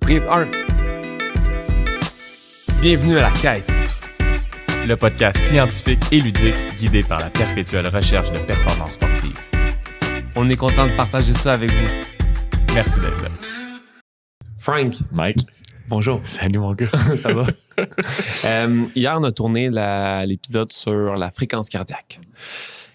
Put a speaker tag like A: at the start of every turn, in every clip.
A: Prise 1. Bienvenue à La Quête,
B: le podcast scientifique et ludique guidé par la perpétuelle recherche de performance sportive.
A: On est content de partager ça avec vous.
B: Merci d'être là.
A: Frank,
B: Mike.
A: bonjour.
B: Salut mon gars.
A: Ça va? Hier, on a tourné l'épisode sur la fréquence cardiaque.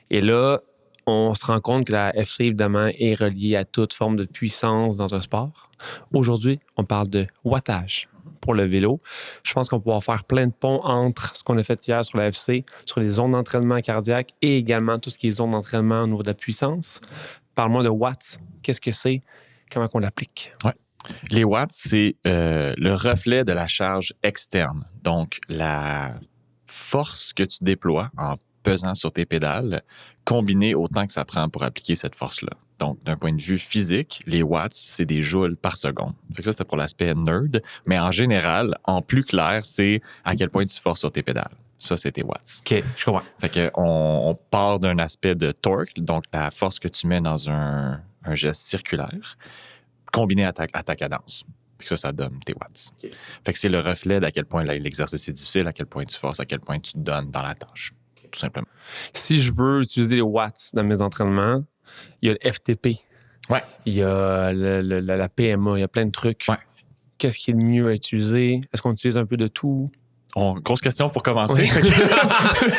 A: Et là, on se rend compte que la FC, évidemment, est reliée à toute forme de puissance dans un sport. Aujourd'hui, on parle de wattage pour le vélo. Je pense qu'on va pouvoir faire plein de ponts entre ce qu'on a fait hier sur la FC, sur les zones d'entraînement cardiaque et également tout ce qui est zones d'entraînement au niveau de la puissance. Parle-moi de watts. Qu'est-ce que c'est? Comment on l'applique?
B: Ouais. Les watts, c'est le reflet de la charge externe. Donc, la force que tu déploies en pesant sur tes pédales, combinée au temps que ça prend pour appliquer cette force-là. Donc, d'un point de vue physique, les watts, c'est des joules par seconde. Fait que ça, c'était pour l'aspect nerd. Mais en général, en plus clair, c'est à quel point tu forces sur tes pédales. Ça, c'est tes watts.
A: OK, je comprends.
B: Fait que on part d'un aspect de torque, donc la force que tu mets dans un geste circulaire, combiné à ta cadence. Puis ça donne tes watts. Okay. Fait que c'est le reflet d'à quel point l'exercice est difficile, à quel point tu forces, à quel point tu te donnes dans la tâche, tout simplement.
A: Si je veux utiliser les watts dans mes entraînements, il y a le FTP.
B: Ouais.
A: Il y a la PMA, il y a plein de trucs.
B: Ouais.
A: Qu'est-ce qui est le mieux à utiliser? Est-ce qu'on utilise un peu de tout?
B: Grosse question pour commencer.
A: Oui.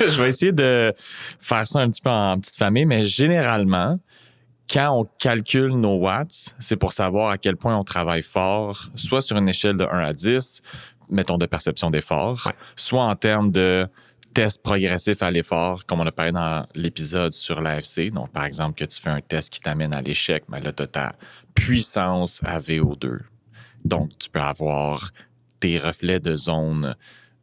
B: Je vais essayer de faire ça un petit peu en petite famille, mais généralement, quand on calcule nos watts, c'est pour savoir à quel point on travaille fort, soit sur une échelle de 1 à 10, mettons de perception d'effort, ouais, soit en termes de test progressif à l'effort, comme on a parlé dans l'épisode sur l'AFC. Donc, par exemple, que tu fais un test qui t'amène à l'échec, mais là, tu as ta puissance à VO2. Donc, tu peux avoir tes reflets de zone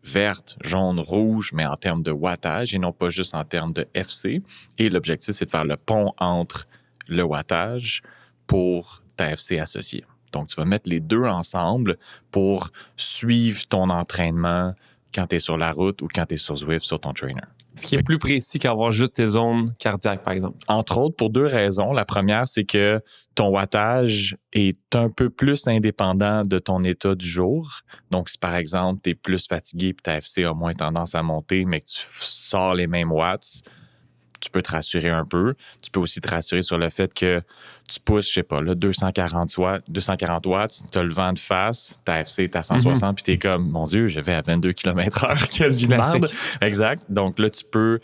B: verte, jaune, rouge, mais en termes de wattage et non pas juste en termes de FC. Et l'objectif, c'est de faire le pont entre le wattage pour ta FC associée. Donc, tu vas mettre les deux ensemble pour suivre ton entraînement quand tu es sur la route ou quand tu es sur Zwift, sur ton trainer.
A: Ce qui est plus précis qu'avoir juste tes zones cardiaques, par exemple.
B: Entre autres, pour deux raisons. La première, c'est que ton wattage est un peu plus indépendant de ton état du jour. Donc, si par exemple, tu es plus fatigué et ta FC a moins tendance à monter, mais que tu sors les mêmes watts, tu peux te rassurer un peu. Tu peux aussi te rassurer sur le fait que tu pousses, je sais pas, là, 240 watts, tu as le vent de face, ta FC est à 160, puis tu es comme, mon Dieu, je vais à 22 km/h, quelle vie de merde. Exact. Donc là, tu peux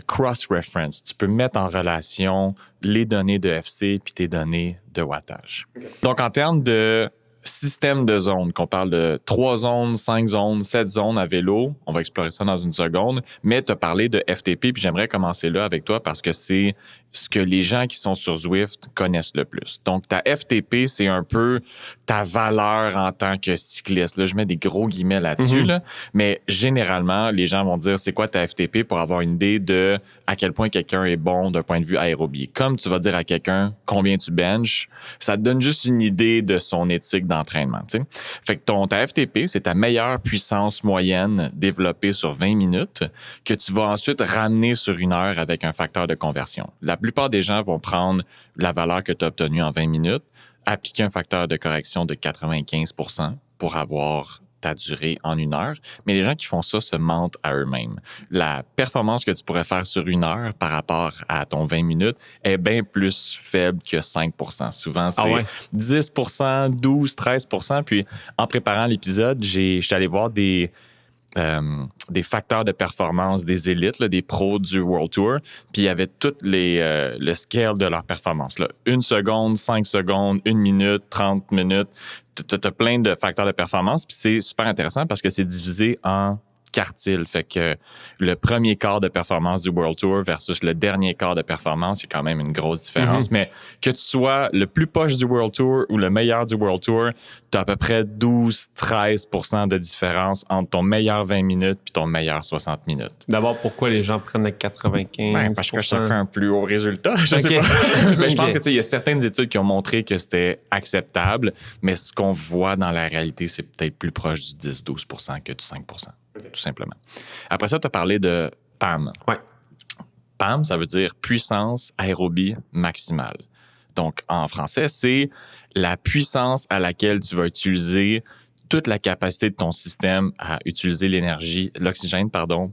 B: cross-reference, tu peux mettre en relation les données de FC puis tes données de wattage. Okay. Donc, en termes de système de zones, qu'on parle de 3 zones, 5 zones, 7 zones à vélo. On va explorer ça dans une seconde. Mais tu as parlé de FTP, puis j'aimerais commencer là avec toi parce que c'est ce que les gens qui sont sur Zwift connaissent le plus. Donc, ta FTP, c'est un peu ta valeur en tant que cycliste. Là, je mets des gros guillemets là-dessus, là. Mais généralement, les gens vont dire c'est quoi ta FTP pour avoir une idée de à quel point quelqu'un est bon d'un point de vue aérobie. Comme tu vas dire à quelqu'un combien tu benches, ça te donne juste une idée de son éthique d'entraînement. T'sais. Fait que ta FTP, c'est ta meilleure puissance moyenne développée sur 20 minutes que tu vas ensuite ramener sur 1 heure avec un facteur de conversion. La plupart des gens vont prendre la valeur que tu as obtenue en 20 minutes, appliquer un facteur de correction de 95% pour avoir ta durée en 1 heure. Mais les gens qui font ça se mentent à eux-mêmes. La performance que tu pourrais faire sur 1 heure par rapport à ton 20 minutes est bien plus faible que 5%. Souvent, c'est 10%, 12%, 13%. Puis, en préparant l'épisode, je suis allé voir des facteurs de performance des élites, là, des pros du World Tour, puis il y avait tout le scale de leur performance. Là. 1 seconde, 5 secondes, 1 minute, 30 minutes. Tu as plein de facteurs de performance, puis c'est super intéressant parce que c'est divisé en quartiles. Fait que le premier quart de performance du World Tour versus le dernier quart de performance, il y a quand même une grosse différence. Mais que tu sois le plus poche du World Tour ou le meilleur du World Tour, tu as à peu près 12-13% de différence entre ton meilleur 20 minutes puis ton meilleur 60 minutes.
A: D'abord, pourquoi les gens prennent le 95%?
B: Ben, parce que ça fait un plus haut résultat. Je sais pas. Mais je pense que il y a certaines études qui ont montré que c'était acceptable, mais ce qu'on voit dans la réalité, c'est peut-être plus proche du 10-12% que du 5%. Tout simplement. Après ça, tu as parlé de PAM.
A: Ouais.
B: PAM, ça veut dire puissance aérobie maximale. Donc, en français, c'est la puissance à laquelle tu vas utiliser toute la capacité de ton système à utiliser l'oxygène,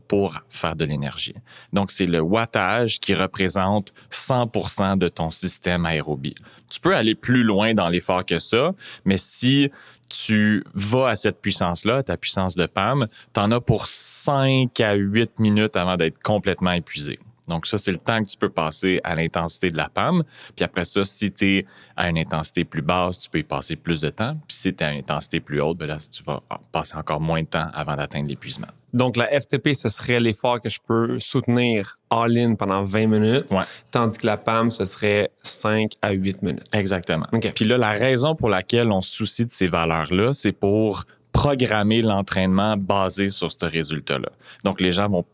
B: pour faire de l'énergie. Donc, c'est le wattage qui représente 100% de ton système aérobie. Tu peux aller plus loin dans l'effort que ça, mais si tu vas à cette puissance-là, ta puissance de PAM, tu en as pour 5 à 8 minutes avant d'être complètement épuisé. Donc, ça, c'est le temps que tu peux passer à l'intensité de la PAM. Puis après ça, si tu es à une intensité plus basse, tu peux y passer plus de temps. Puis si tu es à une intensité plus haute, bien là, tu vas passer encore moins de temps avant d'atteindre l'épuisement.
A: Donc, la FTP, ce serait l'effort que je peux soutenir all-in pendant 20 minutes, tandis que la PAM, ce serait 5 à 8 minutes.
B: Exactement.
A: Okay.
B: Puis là, la raison pour laquelle on se soucie de ces valeurs-là, c'est pour programmer l'entraînement basé sur ce résultat-là. Donc, les gens vont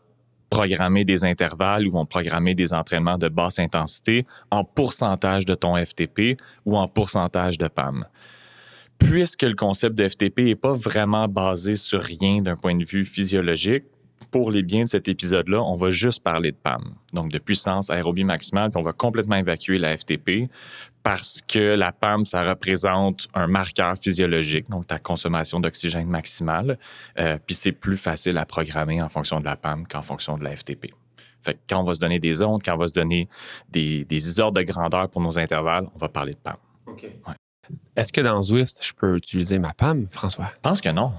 B: programmer des intervalles ou vont programmer des entraînements de basse intensité en pourcentage de ton FTP ou en pourcentage de PAM. Puisque le concept de FTP n'est pas vraiment basé sur rien d'un point de vue physiologique, pour les biens de cet épisode-là, on va juste parler de PAM, donc de puissance aérobie maximale, puis on va complètement évacuer la FTP parce que la PAM, ça représente un marqueur physiologique, donc ta consommation d'oxygène maximale, puis c'est plus facile à programmer en fonction de la PAM qu'en fonction de la FTP. Fait que quand on va se donner des ondes, quand on va se donner des ordres de grandeur pour nos intervalles, on va parler de PAM.
A: OK.
B: Ouais.
A: Est-ce que dans Zwift, je peux utiliser ma PAM, François?
B: Je pense que non.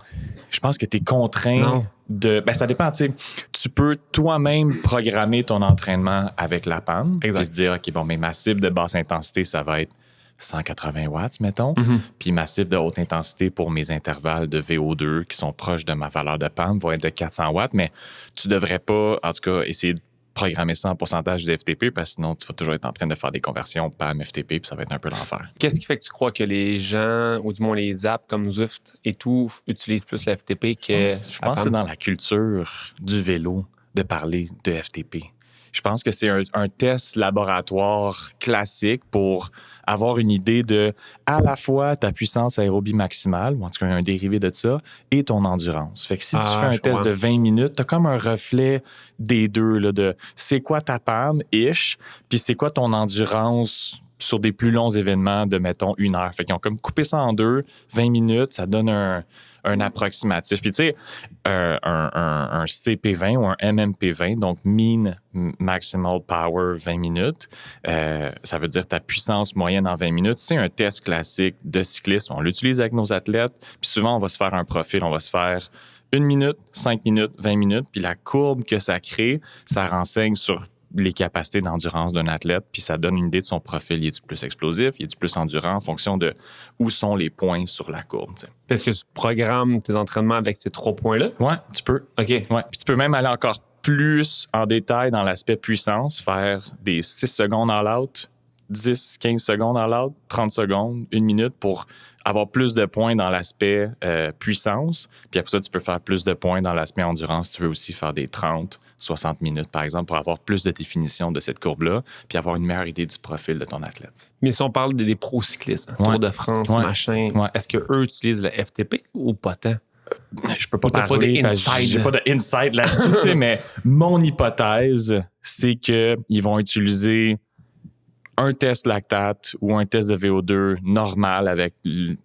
B: Je pense que tu es contraint de... Ben, ça dépend, tu sais. Tu peux toi-même programmer ton entraînement avec la PAM. Exact. Puis se dire, OK, bon, mais ma cible de basse intensité, ça va être 180 watts, mettons. Mm-hmm. Puis ma cible de haute intensité pour mes intervalles de VO2 qui sont proches de ma valeur de PAM va être de 400 watts. Mais tu devrais pas, en tout cas, essayer de programmer ça en pourcentage de FTP parce que sinon, tu vas toujours être en train de faire des conversions PAM, FTP, puis ça va être un peu l'enfer.
A: Qu'est-ce qui fait que tu crois que les gens, ou du moins les apps comme Zwift et tout, utilisent plus la FTP que
B: Je pense que c'est dans la culture du vélo de parler de FTP. Je pense que c'est un test laboratoire classique pour avoir une idée de à la fois ta puissance aérobie maximale, ou en tout cas un dérivé de ça, et ton endurance. Fait que si tu fais un test de 20 minutes, tu as comme un reflet des deux, là, de c'est quoi ta PAM-ish, puis c'est quoi ton endurance sur des plus longs événements de, mettons, 1 heure. Fait qu'ils ont comme coupé ça en deux, 20 minutes, ça donne un approximatif. Puis tu sais, un CP20 ou un MMP20, donc Mean Maximal Power 20 minutes, ça veut dire ta puissance moyenne en 20 minutes. C'est un test classique de cyclisme. On l'utilise avec nos athlètes. Puis souvent, on va se faire un profil, on va se faire 1 minute, 5 minutes, 20 minutes. Puis la courbe que ça crée, ça renseigne sur les capacités d'endurance d'un athlète, puis ça donne une idée de son profil. Il est-tu plus explosif, il est-tu plus endurant en fonction de où sont les points sur la courbe. T'sais.
A: Est-ce que tu programmes tes entraînements avec ces 3 points-là?
B: Oui, tu peux.
A: OK.
B: Ouais. Puis tu peux même aller encore plus en détail dans l'aspect puissance, faire des 6 secondes all-out, 10, 15 secondes all-out, 30 secondes, 1 minute pour avoir plus de points dans l'aspect puissance. Puis après ça, tu peux faire plus de points dans l'aspect endurance. Tu veux aussi faire des 30, 60 minutes, par exemple, pour avoir plus de définition de cette courbe-là, puis avoir une meilleure idée du profil de ton athlète.
A: Mais si on parle des pro-cyclistes, Tour de France, machin, est-ce qu'eux utilisent le FTP ou pas tant?
B: Je peux pas parler, j'ai pas de insight là-dessus, mais mon hypothèse, c'est qu'ils vont utiliser un test lactate ou un test de VO2 normal avec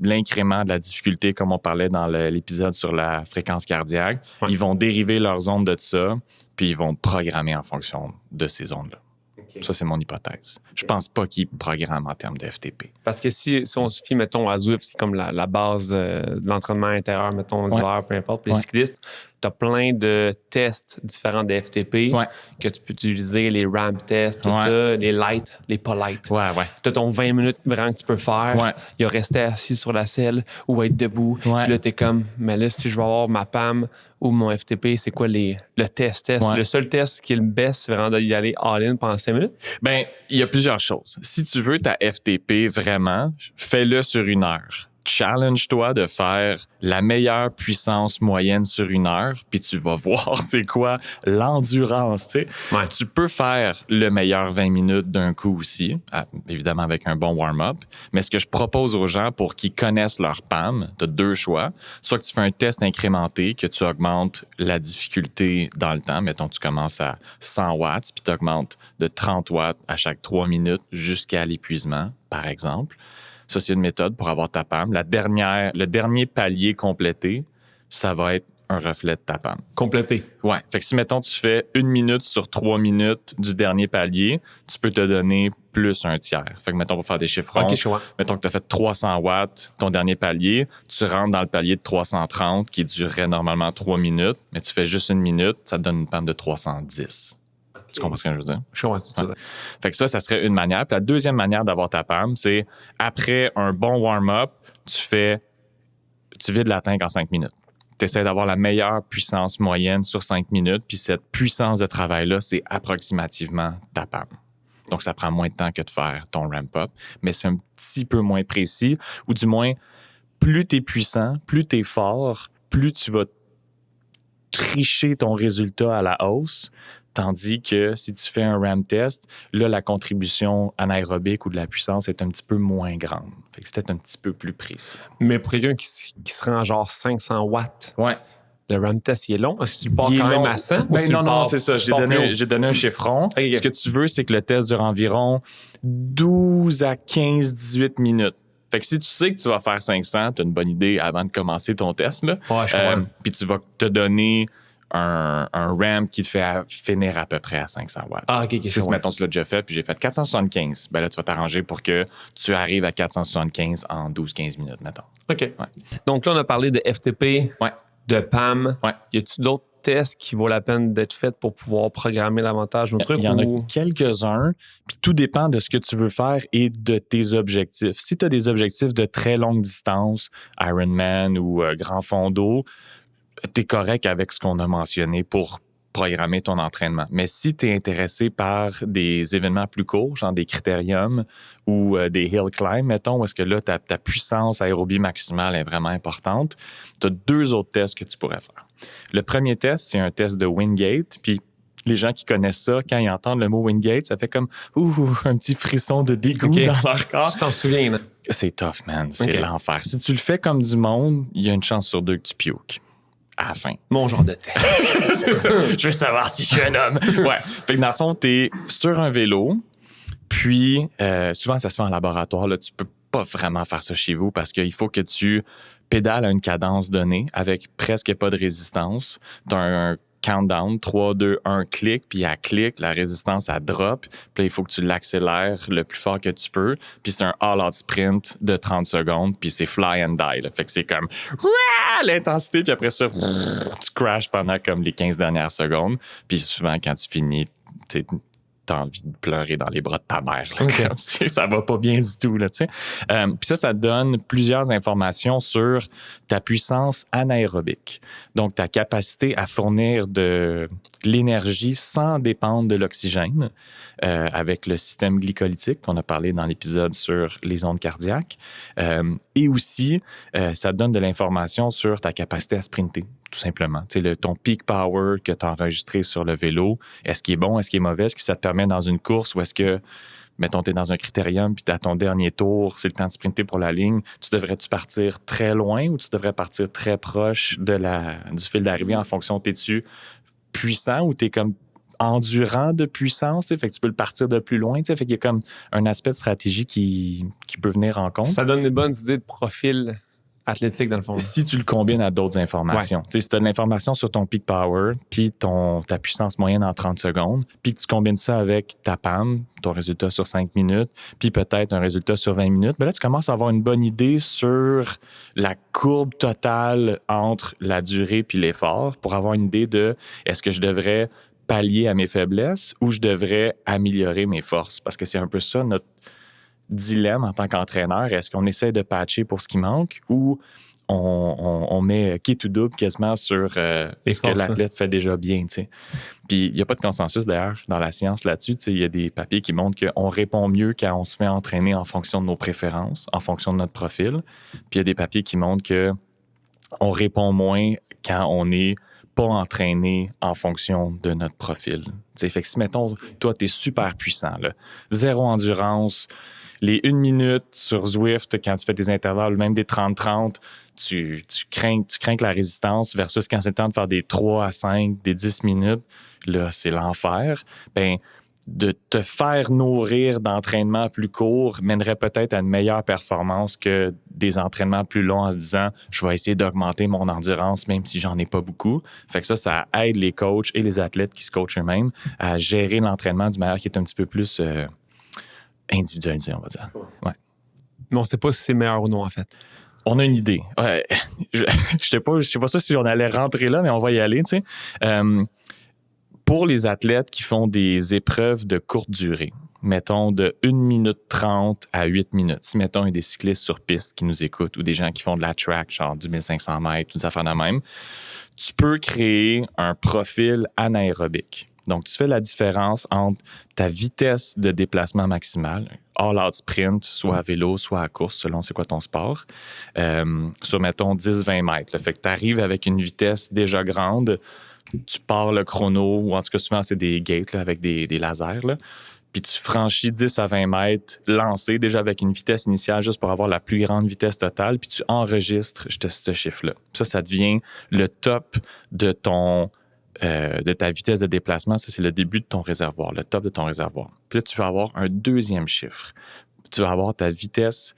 B: l'incrément de la difficulté, comme on parlait dans l'épisode sur la fréquence cardiaque. Ouais. Ils vont dériver leurs ondes de ça, puis ils vont programmer en fonction de ces ondes-là. Okay. Ça, c'est mon hypothèse. Okay. Je pense pas qu'ils programment en termes de FTP.
A: Parce que si on se fie, mettons, à Zwift, c'est comme la base de l'entraînement intérieur, mettons, d'hiver, peu importe, pour les cyclistes. Tu as plein de tests différents de FTP que tu peux utiliser, les ramp tests, tout ça, les light, les pas light. Tu as ton 20 minutes vraiment que tu peux faire. Il y a rester assis sur la selle ou être debout. Puis là, tu es comme, mais là, si je veux avoir ma PAM ou mon FTP, c'est quoi le test? Le seul test qui est le best, c'est vraiment d'y aller all-in pendant 5 minutes?
B: Bien, il y a plusieurs choses. Si tu veux ta FTP vraiment, fais-le sur 1 heure. Challenge-toi de faire la meilleure puissance moyenne sur 1 heure, puis tu vas voir c'est quoi l'endurance. Tu sais. Tu peux faire le meilleur 20 minutes d'un coup aussi, évidemment avec un bon warm-up, mais ce que je propose aux gens pour qu'ils connaissent leur PAM, tu as 2 choix. Soit que tu fais un test incrémenté, que tu augmentes la difficulté dans le temps. Mettons, tu commences à 100 watts, puis tu augmentes de 30 watts à chaque 3 minutes jusqu'à l'épuisement, par exemple. Ça, c'est une méthode pour avoir ta PAM. Le dernier palier complété, ça va être un reflet de ta PAM.
A: Complété.
B: Ouais. Fait que si, mettons, tu fais 1 minute sur 3 minutes du dernier palier, tu peux te donner plus un tiers. Fait que, mettons, pour faire des chiffres ronds,
A: OK, je vois.
B: mettons que tu as fait 300 watts, ton dernier palier, tu rentres dans le palier de 330 qui durerait normalement 3 minutes, mais tu fais juste 1 minute, ça te donne une PAM de 310. Tu comprends ce que je veux dire?
A: Je comprends ce que tu veux dire.
B: Fait que ça serait une manière. Puis la deuxième manière d'avoir ta PAM, c'est après un bon warm-up, tu vides la tank en 5 minutes. Tu essaies d'avoir la meilleure puissance moyenne sur 5 minutes, puis cette puissance de travail-là, c'est approximativement ta PAM. Donc, ça prend moins de temps que de faire ton ramp-up, mais c'est un petit peu moins précis, ou du moins, plus tu es puissant, plus tu es fort, plus tu vas tricher ton résultat à la hausse. Tandis que si tu fais un RAM test, là, la contribution anaérobique ou de la puissance est un petit peu moins grande. Fait que c'est peut-être un petit peu plus précis.
A: Mais pour quelqu'un qui se rend genre 500 watts,
B: Ouais.
A: le RAM test, il est long. Est-ce que tu le pars
B: Il est
A: quand même
B: long.
A: à 100?
B: Ben non, c'est ça. J'ai donné un chiffron.
A: Okay.
B: Ce que tu veux, c'est que le test dure environ 12 à 18 minutes. Fait que si tu sais que tu vas faire 500, tu as une bonne idée avant de commencer ton test. Là.
A: Ouais, je comprends.
B: Puis tu vas te donner un RAM qui te fait finir à peu près à 500 watts.
A: Ah, OK, je
B: Si,
A: comprends.
B: mettons, tu l'as déjà fait, puis j'ai fait 475, ben là, tu vas t'arranger pour que tu arrives à 475 en 12-15 minutes, mettons.
A: OK.
B: Ouais.
A: Donc là, on a parlé de FTP,
B: Ouais.
A: de PAM.
B: Ouais.
A: Y a-tu d'autres tests qui vaut la peine d'être faits pour pouvoir programmer davantage nos trucs?
B: Il y en a quelques-uns, puis tout dépend de ce que tu veux faire et de tes objectifs. Si tu as des objectifs de très longue distance, Ironman ou grand fond d'eau, tu es correct avec ce qu'on a mentionné pour programmer ton entraînement. Mais si tu es intéressé par des événements plus courts, genre des critériums ou des hill climb, mettons, où est-ce que là, ta puissance aérobie maximale est vraiment importante, tu as 2 autres tests que tu pourrais faire. Le premier test, c'est un test de Wingate, puis les gens qui connaissent ça, quand ils entendent le mot Wingate, ça fait comme un petit frisson de dégoût dans leur corps.
A: Tu t'en souviens, là?
B: C'est tough, man. C'est l'enfer. Si tu le fais comme du monde, il y a une chance sur 2 que tu pukes. À la fin.
A: Mon genre de test.
B: Je veux savoir si je suis un homme. Ouais. Fait que dans le fond, t'es sur un vélo, puis souvent, ça se fait en laboratoire. Là, tu peux pas vraiment faire ça chez vous parce qu'il faut que tu pédales à une cadence donnée avec presque pas de résistance. T'as un countdown, 3, 2, 1, clic, puis à clic, la résistance, elle drop. Puis là, il faut que tu l'accélères le plus fort que tu peux. Puis c'est un all-out sprint de 30 secondes, puis c'est fly and die. Là. Fait que c'est comme l'intensité, puis après ça, tu crashes pendant comme les 15 dernières secondes. Puis souvent, quand tu finis, t'as envie de pleurer dans les bras de ta mère. Là, comme si ça va pas bien du tout. Là, puis ça donne plusieurs informations sur ta puissance anaérobique. Donc, ta capacité à fournir de l'énergie sans dépendre de l'oxygène avec le système glycolytique qu'on a parlé dans l'épisode sur les ondes cardiaques. Et aussi, ça donne de l'information sur ta capacité à sprinter, tout simplement. Ton peak power que tu as enregistré sur le vélo, est-ce qu'il est bon, est-ce qu'il est mauvais, est-ce que ça te permet dans une course ou est-ce que, mettons, tu es dans un critérium puis à ton dernier tour, c'est le temps de sprinter pour la ligne, tu devrais-tu partir très loin ou tu devrais partir très proche du fil d'arrivée en fonction, t'es-tu puissant ou t'es comme endurant de puissance, fait que tu peux le partir de plus loin, fait qu'il y a comme un aspect de stratégie qui peut venir en compte.
A: Ça donne des bonnes idées de profil athlétique, dans le fond.
B: Si tu le combines à d'autres informations. Ouais. Si tu as de l'information sur ton peak power, puis ta puissance moyenne en 30 secondes, puis que tu combines ça avec ta PAM, ton résultat sur 5 minutes, puis peut-être un résultat sur 20 minutes, ben là, tu commences à avoir une bonne idée sur la courbe totale entre la durée puis l'effort pour avoir une idée de est-ce que je devrais pallier à mes faiblesses ou je devrais améliorer mes forces? Parce que c'est un peu ça notre dilemme en tant qu'entraîneur. Est-ce qu'on essaie de patcher pour ce qui manque ou on met kit ou double quasiment sur ce que l'athlète fait déjà bien, t'sais. Puis il n'y a pas de consensus d'ailleurs dans la science là-dessus. Il y a des papiers qui montrent qu'on répond mieux quand on se fait entraîner en fonction de nos préférences, en fonction de notre profil. Puis il y a des papiers qui montrent qu'on répond moins quand on n'est pas entraîné en fonction de notre profil. T'sais, fait que si, mettons, toi, tu es super puissant, là, 0 endurance, les 1 minute sur Zwift, quand tu fais des intervalles, même des 30-30, tu crains la résistance versus quand c'est le temps de faire des 3 à 5, des 10 minutes, là, c'est l'enfer. Ben, de te faire nourrir d'entraînements plus courts mènerait peut-être à une meilleure performance que des entraînements plus longs en se disant « je vais essayer d'augmenter mon endurance même si j'en ai pas beaucoup ». Fait que ça aide les coachs et les athlètes qui se coachent eux-mêmes à gérer l'entraînement d'une manière qui est un petit peu plus individualisée, on va dire. Ouais.
A: Mais on sait pas si c'est meilleur ou non, en fait.
B: On a une idée. Ouais. Je sais pas sûr si on allait rentrer là, mais on va y aller, tu sais. Pour les athlètes qui font des épreuves de courte durée, mettons de 1 minute 30 à 8 minutes, si mettons il y a des cyclistes sur piste qui nous écoutent ou des gens qui font de la track, genre du 1500 mètres, tout ça fait de même, tu peux créer un profil anaérobique. Donc, tu fais la différence entre ta vitesse de déplacement maximale, all-out sprint, soit à vélo, soit à course, selon c'est quoi ton sport, sur, mettons, 10-20 mètres. Là. Fait que tu arrives avec une vitesse déjà grande, tu pars le chrono, ou en tout cas, souvent, c'est des gates là, avec des lasers, là, puis tu franchis 10 à 20 mètres lancé déjà avec une vitesse initiale juste pour avoir la plus grande vitesse totale, puis tu enregistres ce chiffre-là. Ça devient le top de de ta vitesse de déplacement. Ça, c'est le début de ton réservoir, le top de ton réservoir. Puis là, tu vas avoir un deuxième chiffre. Tu vas avoir ta vitesse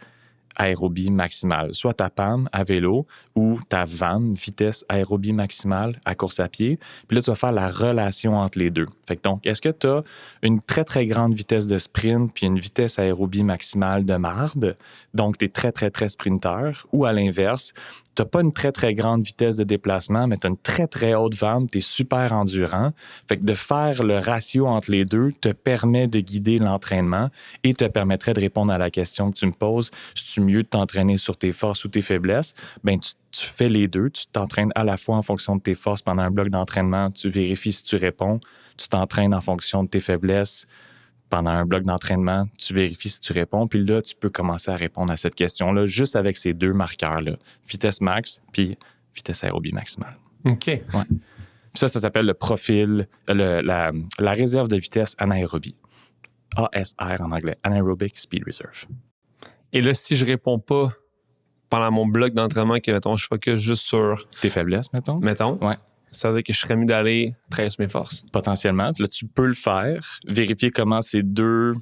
B: aérobie maximale, soit ta PAM à vélo ou ta VAM, vitesse aérobie maximale à course à pied. Puis là, tu vas faire la relation entre les deux. Fait que donc, est-ce que tu as une très, très grande vitesse de sprint puis une vitesse aérobie maximale de marde? Donc, tu es très, très, très sprinter. Ou à l'inverse, tu n'as pas une très, très grande vitesse de déplacement, mais tu as une très, très haute VAM, tu es super endurant. Fait que de faire le ratio entre les deux te permet de guider l'entraînement et te permettrait de répondre à la question que tu me poses. Si tu mieux de t'entraîner sur tes forces ou tes faiblesses, ben tu fais les deux. Tu t'entraînes à la fois en fonction de tes forces pendant un bloc d'entraînement. Tu vérifies si tu réponds. Tu t'entraînes en fonction de tes faiblesses pendant un bloc d'entraînement. Tu vérifies si tu réponds. Puis là, tu peux commencer à répondre à cette question-là juste avec ces deux marqueurs-là. Vitesse max puis vitesse aérobie maximale.
A: OK.
B: Ouais. Puis ça s'appelle le profil, la réserve de vitesse anaérobie. ASR en anglais. Anaerobic Speed Reserve.
A: Et là, si je réponds pas pendant mon bloc d'entraînement, que, mettons, je focus juste sur...
B: Tes faiblesses, mettons?
A: Ouais. Ça veut dire que je serais mieux d'aller travailler sur mes forces.
B: Potentiellement. Là, tu peux le faire, vérifier comment ces deux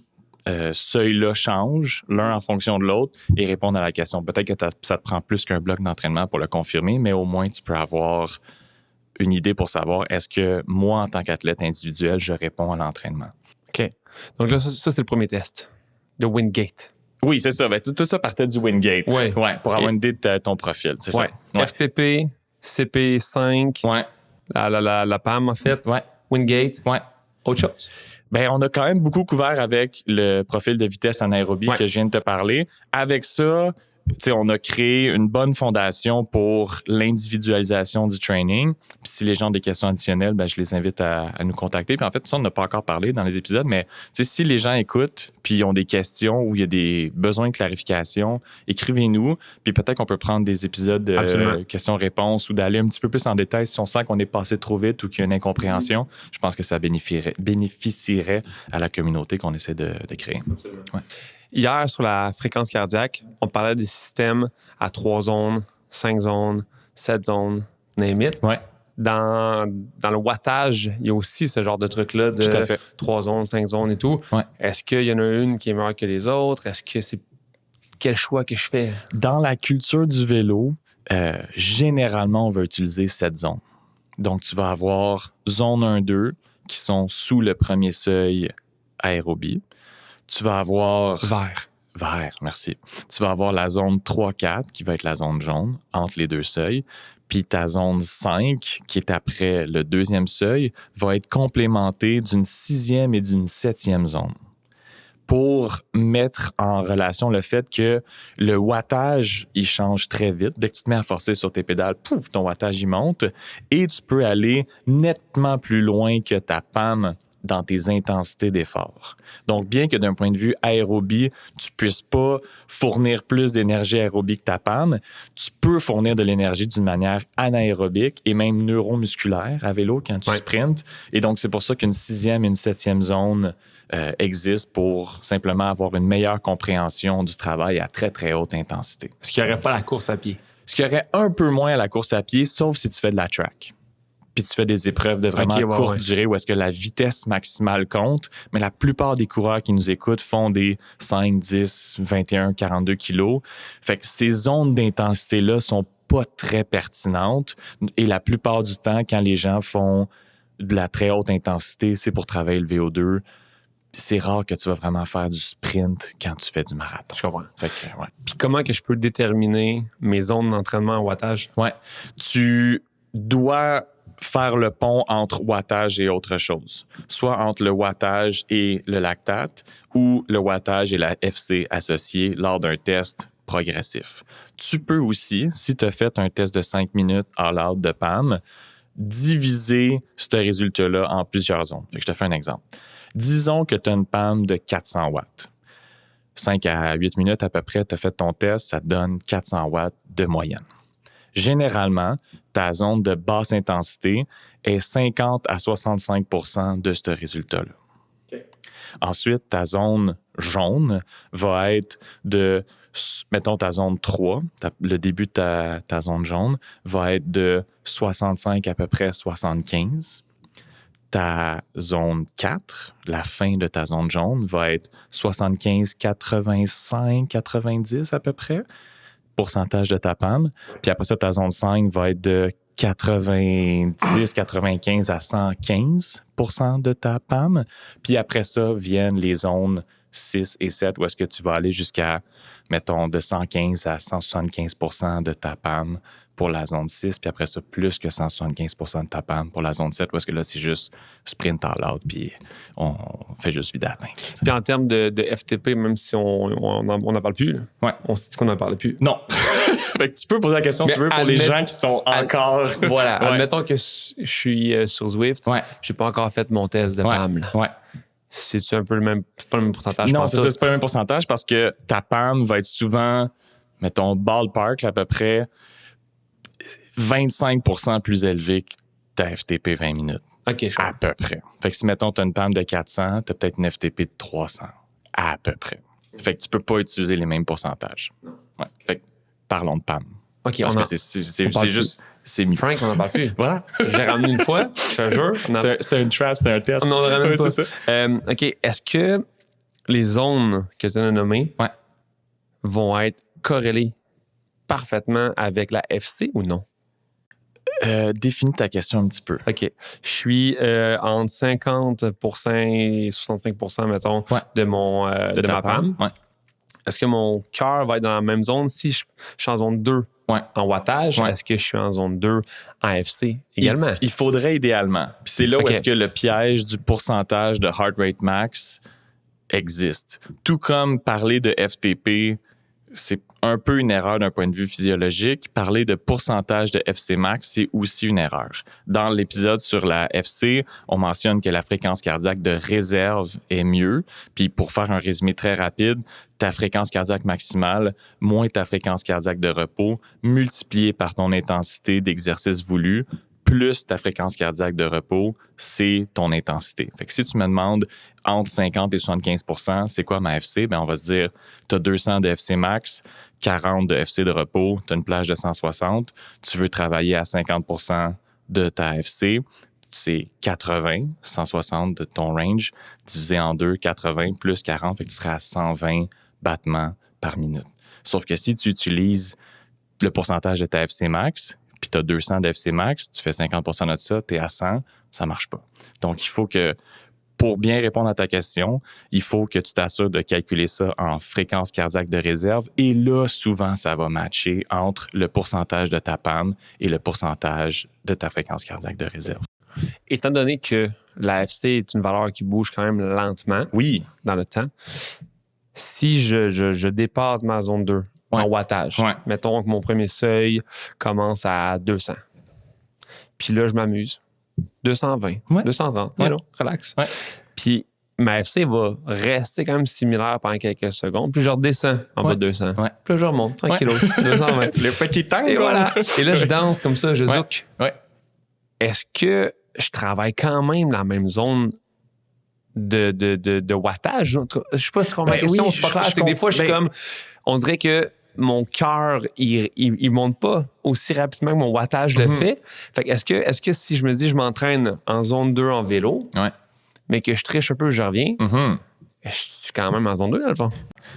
B: seuils-là changent, l'un en fonction de l'autre, et répondre à la question. Peut-être que ça te prend plus qu'un bloc d'entraînement pour le confirmer, mais au moins, tu peux avoir une idée pour savoir est-ce que moi, en tant qu'athlète individuel, je réponds à l'entraînement.
A: OK. Donc là, ça c'est le premier test. Le Wingate.
B: Oui, c'est ça. Ben, tout ça partait du Wingate.
A: Oui.
B: Ouais, pour avoir une idée de ton profil. C'est ça. Ouais.
A: FTP, CP5,
B: ouais.
A: la PAM, en fait.
B: Ouais.
A: Wingate.
B: Ouais.
A: Autre chose.
B: Ben, on a quand même beaucoup couvert avec le profil de vitesse anaérobie que je viens de te parler. Avec ça, on a créé une bonne fondation pour l'individualisation du training. Puis si les gens ont des questions additionnelles, ben, je les invite à nous contacter. Puis en fait, ça, on n'a pas encore parlé dans les épisodes, mais si les gens écoutent puis ont des questions ou il y a des besoins de clarification, écrivez-nous. Puis peut-être qu'on peut prendre des épisodes de questions-réponses ou d'aller un petit peu plus en détail si on sent qu'on est passé trop vite ou qu'il y a une incompréhension. Je pense que ça bénéficierait à la communauté qu'on essaie de créer. Ouais.
A: Hier, sur la fréquence cardiaque, on parlait des systèmes à 3 zones, 5 zones, 7 zones, name it.
B: Ouais.
A: Dans le wattage, il y a aussi ce genre de truc-là de 3 zones, 5 zones et tout.
B: Ouais.
A: Est-ce qu'il y en a une qui est meilleure que les autres? Est-ce que c'est... Quel choix que je fais?
B: Dans la culture du vélo, généralement, on va utiliser 7 zones. Donc, tu vas avoir zone 1-2 qui sont sous le premier seuil aérobie. Tu vas avoir... Vert, merci. Tu vas avoir la zone 3-4 qui va être la zone jaune entre les deux seuils. Puis ta zone 5, qui est après le deuxième seuil, va être complémentée d'une 6e et d'une 7e zone. Pour mettre en relation le fait que le wattage, il change très vite. Dès que tu te mets à forcer sur tes pédales, pouf, ton wattage, il monte. Et tu peux aller nettement plus loin que ta PAM dans tes intensités d'effort. Donc, bien que d'un point de vue aérobie, tu puisses pas fournir plus d'énergie aérobie que ta PAM, tu peux fournir de l'énergie d'une manière anaérobique et même neuromusculaire à vélo quand tu sprintes. Et donc, c'est pour ça qu'une 6e et une 7e zone existe pour simplement avoir une meilleure compréhension du travail à très, très haute intensité.
A: Est-ce qu'il n'y aurait pas la course à pied?
B: Ce qu'il y aurait un peu moins à la course à pied, sauf si tu fais de la track. puis tu fais des épreuves de vraiment courte durée où est-ce que la vitesse maximale compte. Mais la plupart des coureurs qui nous écoutent font des 5, 10, 21, 42 kilos. Fait que ces zones d'intensité-là sont pas très pertinentes. Et la plupart du temps, quand les gens font de la très haute intensité, c'est pour travailler le VO2. C'est rare que tu vas vraiment faire du sprint quand tu fais du marathon.
A: Je comprends.
B: Fait que, ouais.
A: Puis comment que je peux déterminer mes zones d'entraînement en wattage?
B: Ouais. Tu dois faire le pont entre wattage et autre chose. Soit entre le wattage et le lactate ou le wattage et la FC associée lors d'un test progressif. Tu peux aussi, si tu as fait un test de 5 minutes all-out de PAM, diviser ce résultat-là en plusieurs zones. Fait que je te fais un exemple. Disons que tu as une PAM de 400 watts. 5 à 8 minutes à peu près, tu as fait ton test, ça te donne 400 watts de moyenne. Généralement, ta zone de basse intensité est 50 à 65 % de ce résultat-là. Okay. Ensuite, ta zone jaune va être de, mettons ta zone 3, le début de ta zone jaune va être de 65 à peu près 75. Ta zone 4, la fin de ta zone jaune, va être 75, 85, 90 à peu près, pourcentage de ta PAM. Puis après ça, ta zone 5 va être de 90, 95 à 115 % de ta PAM. Puis après ça, viennent les zones 6 et 7 où est-ce que tu vas aller jusqu'à, mettons, de 115 à 175 % de ta PAM pour la zone 6, puis après ça, plus que 175 % de ta PAM pour la zone 7, où est-ce que là, c'est juste sprint all out, puis on fait juste vide atteinte.
A: Puis en termes de FTP, même si on n'en parle plus, là,
B: ouais.
A: On se dit qu'on n'en parle plus.
B: Non. Fait que tu peux poser la question, si tu veux, pour les gens qui sont encore...
A: Voilà. Ouais. Admettons que je suis sur Zwift,
B: ouais.
A: Je n'ai pas encore fait mon test de PAM. Là.
B: Ouais.
A: C'est-tu un peu le même... C'est pas le même pourcentage?
B: Non, c'est ça, c'est pas le même pourcentage parce que ta PAM va être souvent, mettons, ballpark, à peu près 25 % plus élevé que ta FTP 20 minutes.
A: OK,
B: à peu près. Fait que si, mettons, tu as une PAM de 400, tu as peut-être une FTP de 300. À peu près. Fait que tu peux pas utiliser les mêmes pourcentages. Ouais. Fait que parlons de PAM.
A: OK,
B: parce que c'est juste... C'est mieux.
A: Frank, on n'en parle plus.
B: Voilà.
A: J'ai ramené une fois, je te jure.
B: C'était une trap, c'était un test.
A: On en ramène pas.
B: C'est ça.
A: OK, est-ce que les zones que tu as nommées vont être corrélées parfaitement avec la FC ou non?
B: Définis ta question un petit peu.
A: OK. Je suis entre 50 % et 65 %, mettons, de ma PAM.
B: Ouais.
A: Est-ce que mon cœur va être dans la même zone si je suis en zone 2 en wattage? Est-ce que je suis en zone 2 en FC également?
B: Il faudrait idéalement. Puis c'est là où est-ce que le piège du pourcentage de heart rate max existe. Tout comme parler de FTP, c'est un peu une erreur d'un point de vue physiologique. Parler de pourcentage de FC max, c'est aussi une erreur. Dans l'épisode sur la FC, on mentionne que la fréquence cardiaque de réserve est mieux. Puis pour faire un résumé très rapide, ta fréquence cardiaque maximale moins ta fréquence cardiaque de repos multiplié par ton intensité d'exercice voulu plus ta fréquence cardiaque de repos, c'est ton intensité. Fait que si tu me demandes entre 50 et 75 % c'est quoi ma FC? Bien, on va se dire, tu as 200 de FC max, 40 de FC de repos, tu as une plage de 160, tu veux travailler à 50 % de ta FC, c'est 80, 160 de ton range, divisé en 2, 80 plus 40, fait que tu serais à 120 battements par minute. Sauf que si tu utilises le pourcentage de ta FC max, puis tu as 200 de FC max, tu fais 50 % de ça, tu es à 100, ça marche pas. Donc, il faut que, pour bien répondre à ta question, il faut que tu t'assures de calculer ça en fréquence cardiaque de réserve. Et là, souvent, ça va matcher entre le pourcentage de ta PAM et le pourcentage de ta fréquence cardiaque de réserve.
A: Étant donné que la FC est une valeur qui bouge quand même lentement dans le temps, si je dépasse ma zone 2 en wattage, mettons que mon premier seuil commence à 200, puis là, je m'amuse. 220, 230, relax. Ouais. Puis ma FC va rester quand même similaire pendant quelques secondes, puis je redescends en bas de 200. Puis là, je remonte tranquillos, 220.
B: Le petit tango.
A: Et voilà. Et là, je danse comme ça, je zouk.
B: Ouais.
A: Est-ce que je travaille quand même dans la même zone de wattage? Je sais pas si c'est ma question, c'est pas clair. C'est que des fois, je suis comme... On dirait que mon cœur, il monte pas aussi rapidement que mon wattage le fait. Fait que est-ce que si je me dis je m'entraîne en zone 2 en vélo, mais que je triche un peu, je reviens, je suis quand même en zone 2 dans le fond.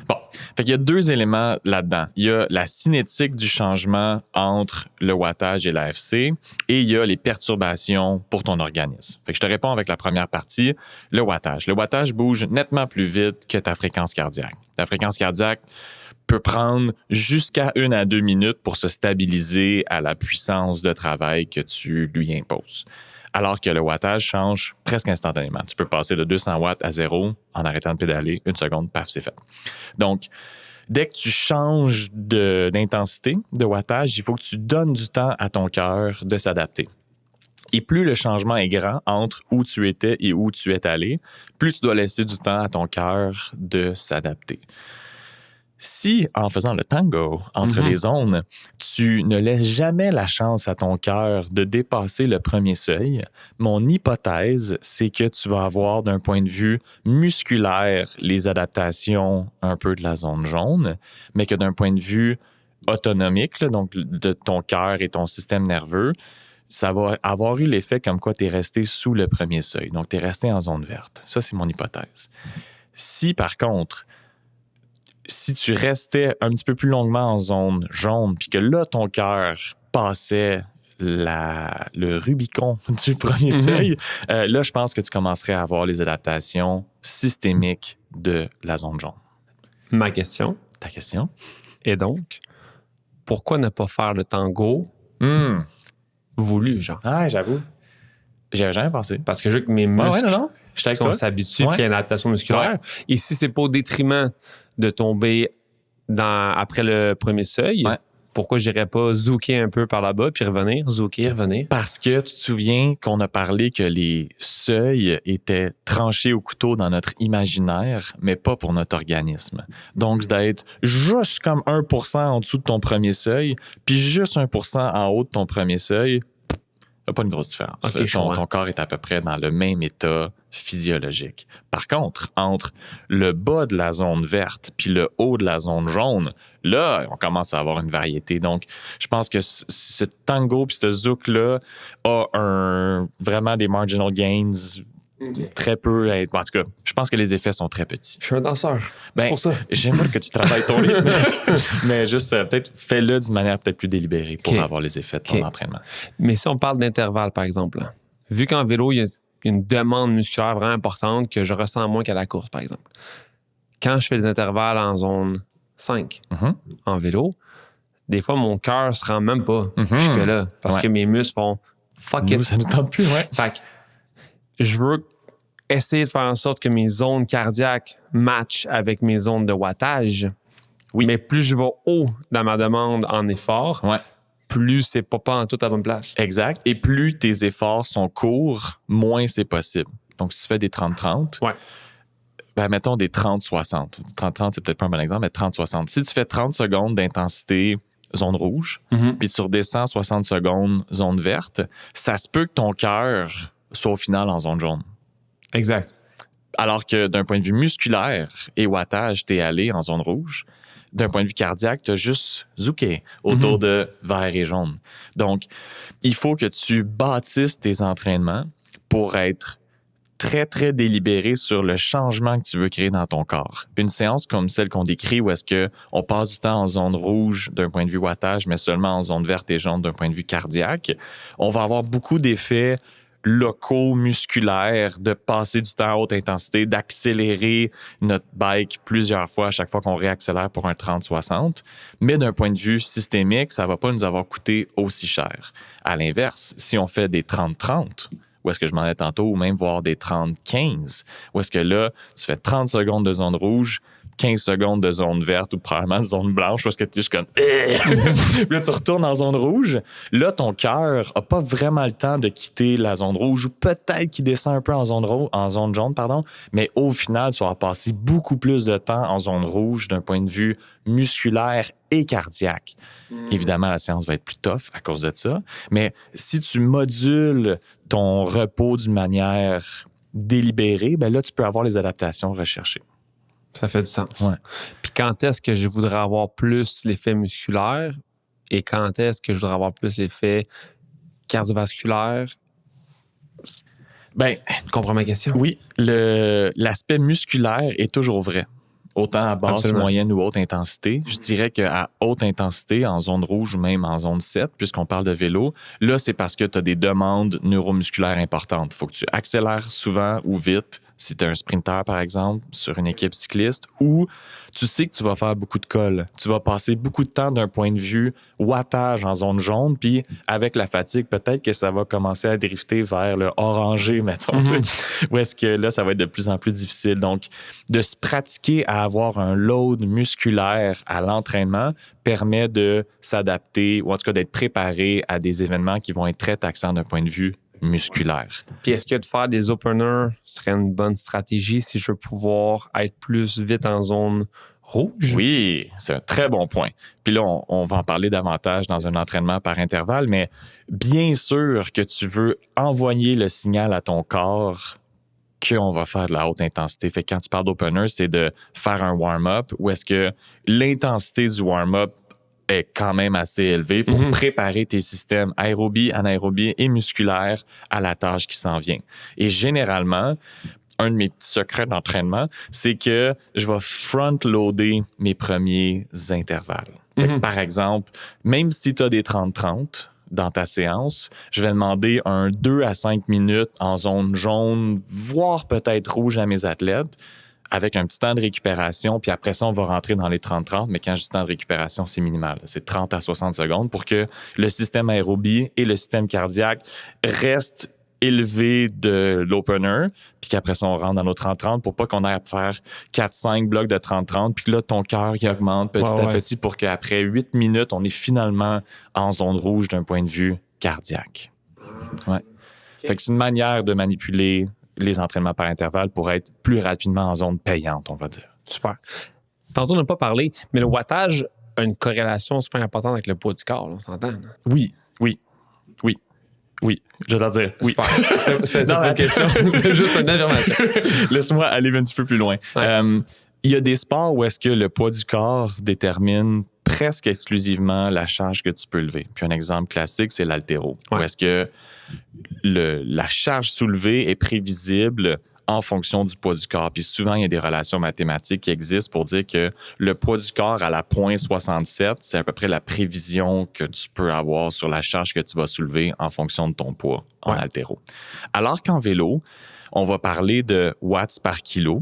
B: Bon, fait qu'il y a 2 éléments là-dedans. Il y a la cinétique du changement entre le wattage et l'AFC et il y a les perturbations pour ton organisme. Fait que je te réponds avec la première partie, le wattage. Le wattage bouge nettement plus vite que ta fréquence cardiaque. Ta fréquence cardiaque peut prendre jusqu'à 1 à 2 minutes pour se stabiliser à la puissance de travail que tu lui imposes. Alors que le wattage change presque instantanément. Tu peux passer de 200 watts à 0 en arrêtant de pédaler, 1 seconde, paf, c'est fait. Donc, dès que tu changes d'intensité de wattage, il faut que tu donnes du temps à ton cœur de s'adapter. Et plus le changement est grand entre où tu étais et où tu es allé, plus tu dois laisser du temps à ton cœur de s'adapter. Si, en faisant le tango entre les zones, tu ne laisses jamais la chance à ton cœur de dépasser le premier seuil, mon hypothèse, c'est que tu vas avoir, d'un point de vue musculaire, les adaptations un peu de la zone jaune, mais que d'un point de vue autonomique, là, donc de ton cœur et ton système nerveux, ça va avoir eu l'effet comme quoi tu es resté sous le premier seuil. Donc, tu es resté en zone verte. Ça, c'est mon hypothèse. Si, par contre, si tu restais un petit peu plus longuement en zone jaune, puis que là, ton cœur passait le Rubicon du premier seuil, là, je pense que tu commencerais à avoir les adaptations systémiques de la zone jaune.
A: Ma question.
B: Ta question?
A: Et donc, pourquoi ne pas faire le tango voulu, genre?
B: Ah, j'avoue. J'avais jamais pensé.
A: Parce que je veux que mes muscles on s'habitue, puis il y a une adaptation musculaire. Et si c'est pas au détriment de tomber après le premier seuil, pourquoi j'irais pas zouker un peu par là-bas, puis revenir, zouker, revenir?
B: Parce que tu te souviens qu'on a parlé que les seuils étaient tranchés au couteau dans notre imaginaire, mais pas pour notre organisme. Donc, d'être juste comme 1% en dessous de ton premier seuil, puis juste 1% en haut de ton premier seuil, pas une grosse différence.
A: Okay,
B: ton corps est à peu près dans le même état physiologique. Par contre, entre le bas de la zone verte puis le haut de la zone jaune, là, on commence à avoir une variété. Donc, je pense que ce tango puis ce zouk-là a vraiment des marginal gains très peu. En tout cas, je pense que les effets sont très petits.
A: Je suis un danseur. C'est pour ça.
B: J'aimerais que tu travailles ton rythme, mais juste peut-être fais-le d'une manière peut-être plus délibérée pour avoir les effets de ton entraînement.
A: Mais si on parle d'intervalle, par exemple, vu qu'en vélo, il y a une demande musculaire vraiment importante que je ressens moins qu'à la course, par exemple. Quand je fais des intervalles en zone 5 en vélo, des fois, mon cœur se rend même pas jusque-là parce que mes muscles font « fuck it ».
B: Ça ne tente plus,
A: Fait que je veux essayer de faire en sorte que mes zones cardiaques matchent avec mes zones de wattage. Oui. Mais plus je vais haut dans ma demande en effort, plus c'est pas en toute à bonne place.
B: Exact. Et plus tes efforts sont courts, moins c'est possible. Donc, si tu fais des 30-30, mettons des 30-60. 30-30, c'est peut-être pas un bon exemple, mais 30-60. Si tu fais 30 secondes d'intensité zone rouge, puis tu redescends 60 secondes zone verte, ça se peut que ton cœur soit au final en zone jaune.
A: Exact.
B: Alors que d'un point de vue musculaire et wattage, t'es allé en zone rouge. D'un point de vue cardiaque, t'as juste zouké autour de vert et jaune. Donc, il faut que tu bâtisses tes entraînements pour être très, très délibéré sur le changement que tu veux créer dans ton corps. Une séance comme celle qu'on décrit où est-ce qu'on passe du temps en zone rouge d'un point de vue wattage, mais seulement en zone verte et jaune d'un point de vue cardiaque, on va avoir beaucoup d'effets locaux, musculaires, de passer du temps à haute intensité, d'accélérer notre bike plusieurs fois à chaque fois qu'on réaccélère pour un 30-60. Mais d'un point de vue systémique, ça ne va pas nous avoir coûté aussi cher. À l'inverse, si on fait des 30-30, où est-ce que je m'en ai tantôt, ou même voir des 30-15, où est-ce que là, tu fais 30 secondes de zone rouge, 15 secondes de zone verte ou probablement de zone blanche parce que tu es juste comme... Là, tu retournes en zone rouge. Là, ton cœur n'a pas vraiment le temps de quitter la zone rouge ou peut-être qu'il descend un peu en zone jaune, mais au final, tu vas passer beaucoup plus de temps en zone rouge d'un point de vue musculaire et cardiaque. Évidemment, la séance va être plus tough à cause de ça, mais si tu modules ton repos d'une manière délibérée, ben là, tu peux avoir les adaptations recherchées.
A: Ça fait du sens.
B: Ouais.
A: Puis quand est-ce que je voudrais avoir plus l'effet musculaire et quand est-ce que je voudrais avoir plus l'effet cardiovasculaire?
B: Ben,
A: Tu comprends ma question?
B: oui, l'aspect musculaire est toujours vrai. Autant à basse,
A: Absolument.
B: moyenne ou haute intensité. Je dirais qu'à haute intensité, en zone rouge ou même en zone 7, puisqu'on parle de vélo, là, c'est parce que tu as des demandes neuromusculaires importantes. Il faut que tu accélères souvent ou vite, si tu es un sprinter, par exemple, sur une équipe cycliste, ou tu sais que tu vas faire beaucoup de cols. Tu vas passer beaucoup de temps d'un point de vue wattage en zone jaune, puis avec la fatigue, peut-être que ça va commencer à drifter vers le orangé, mettons. Où est-ce que là, ça va être de plus en plus difficile. Donc, de se pratiquer à avoir un load musculaire à l'entraînement permet de s'adapter, ou en tout cas d'être préparé à des événements qui vont être très taxants d'un point de vue musculaire.
A: Puis est-ce que de faire des openers serait une bonne stratégie si je veux pouvoir être plus vite en zone rouge?
B: Oui, c'est un très bon point. Puis là, on va en parler davantage dans un entraînement par intervalle, mais bien sûr que tu veux envoyer le signal à ton corps qu'on va faire de la haute intensité. Fait que quand tu parles d'opener, c'est de faire un warm-up où est-ce que l'intensité du warm-up est quand même assez élevée pour préparer tes systèmes aérobie, anaérobie et musculaires à la tâche qui s'en vient. Et généralement, un de mes petits secrets d'entraînement, c'est que je vais front-loader mes premiers intervalles. Fait que, par exemple, même si tu as des 30-30 dans ta séance, je vais demander un 2 à 5 minutes en zone jaune, voire peut-être rouge à mes athlètes, avec un petit temps de récupération, puis après ça, on va rentrer dans les 30-30, mais quand je dis temps de récupération, c'est minimal. C'est 30 à 60 secondes pour que le système aérobie et le système cardiaque restent élevé de l'opener, puis qu'après ça, on rentre dans nos 30-30 pour pas qu'on ait à faire 4-5 blocs de 30-30, puis que là, ton cœur, il augmente petit à petit pour qu'après 8 minutes, on est finalement en zone rouge d'un point de vue cardiaque. Ouais. Fait que c'est une manière de manipuler les entraînements par intervalle pour être plus rapidement en zone payante, on va dire.
A: Super. Tantôt, on n'a pas parlé, mais le wattage a une corrélation super importante avec le poids du corps, là, on s'entend?
B: Oui. Je dois dire oui.
A: Super. C'est pas une question. C'est juste une affirmation.
B: Laisse-moi aller un petit peu plus loin.
A: Ouais.
B: Il y a des sports où est-ce que le poids du corps détermine presque exclusivement la charge que tu peux lever. Puis un exemple classique, c'est l'haltéro.
A: Ouais.
B: Où est-ce que la charge soulevée est prévisible en fonction du poids du corps. Puis souvent, il y a des relations mathématiques qui existent pour dire que le poids du corps à la 0,67, c'est à peu près la prévision que tu peux avoir sur la charge que tu vas soulever en fonction de ton poids en haltéro. Alors qu'en vélo, on va parler de watts par kilo.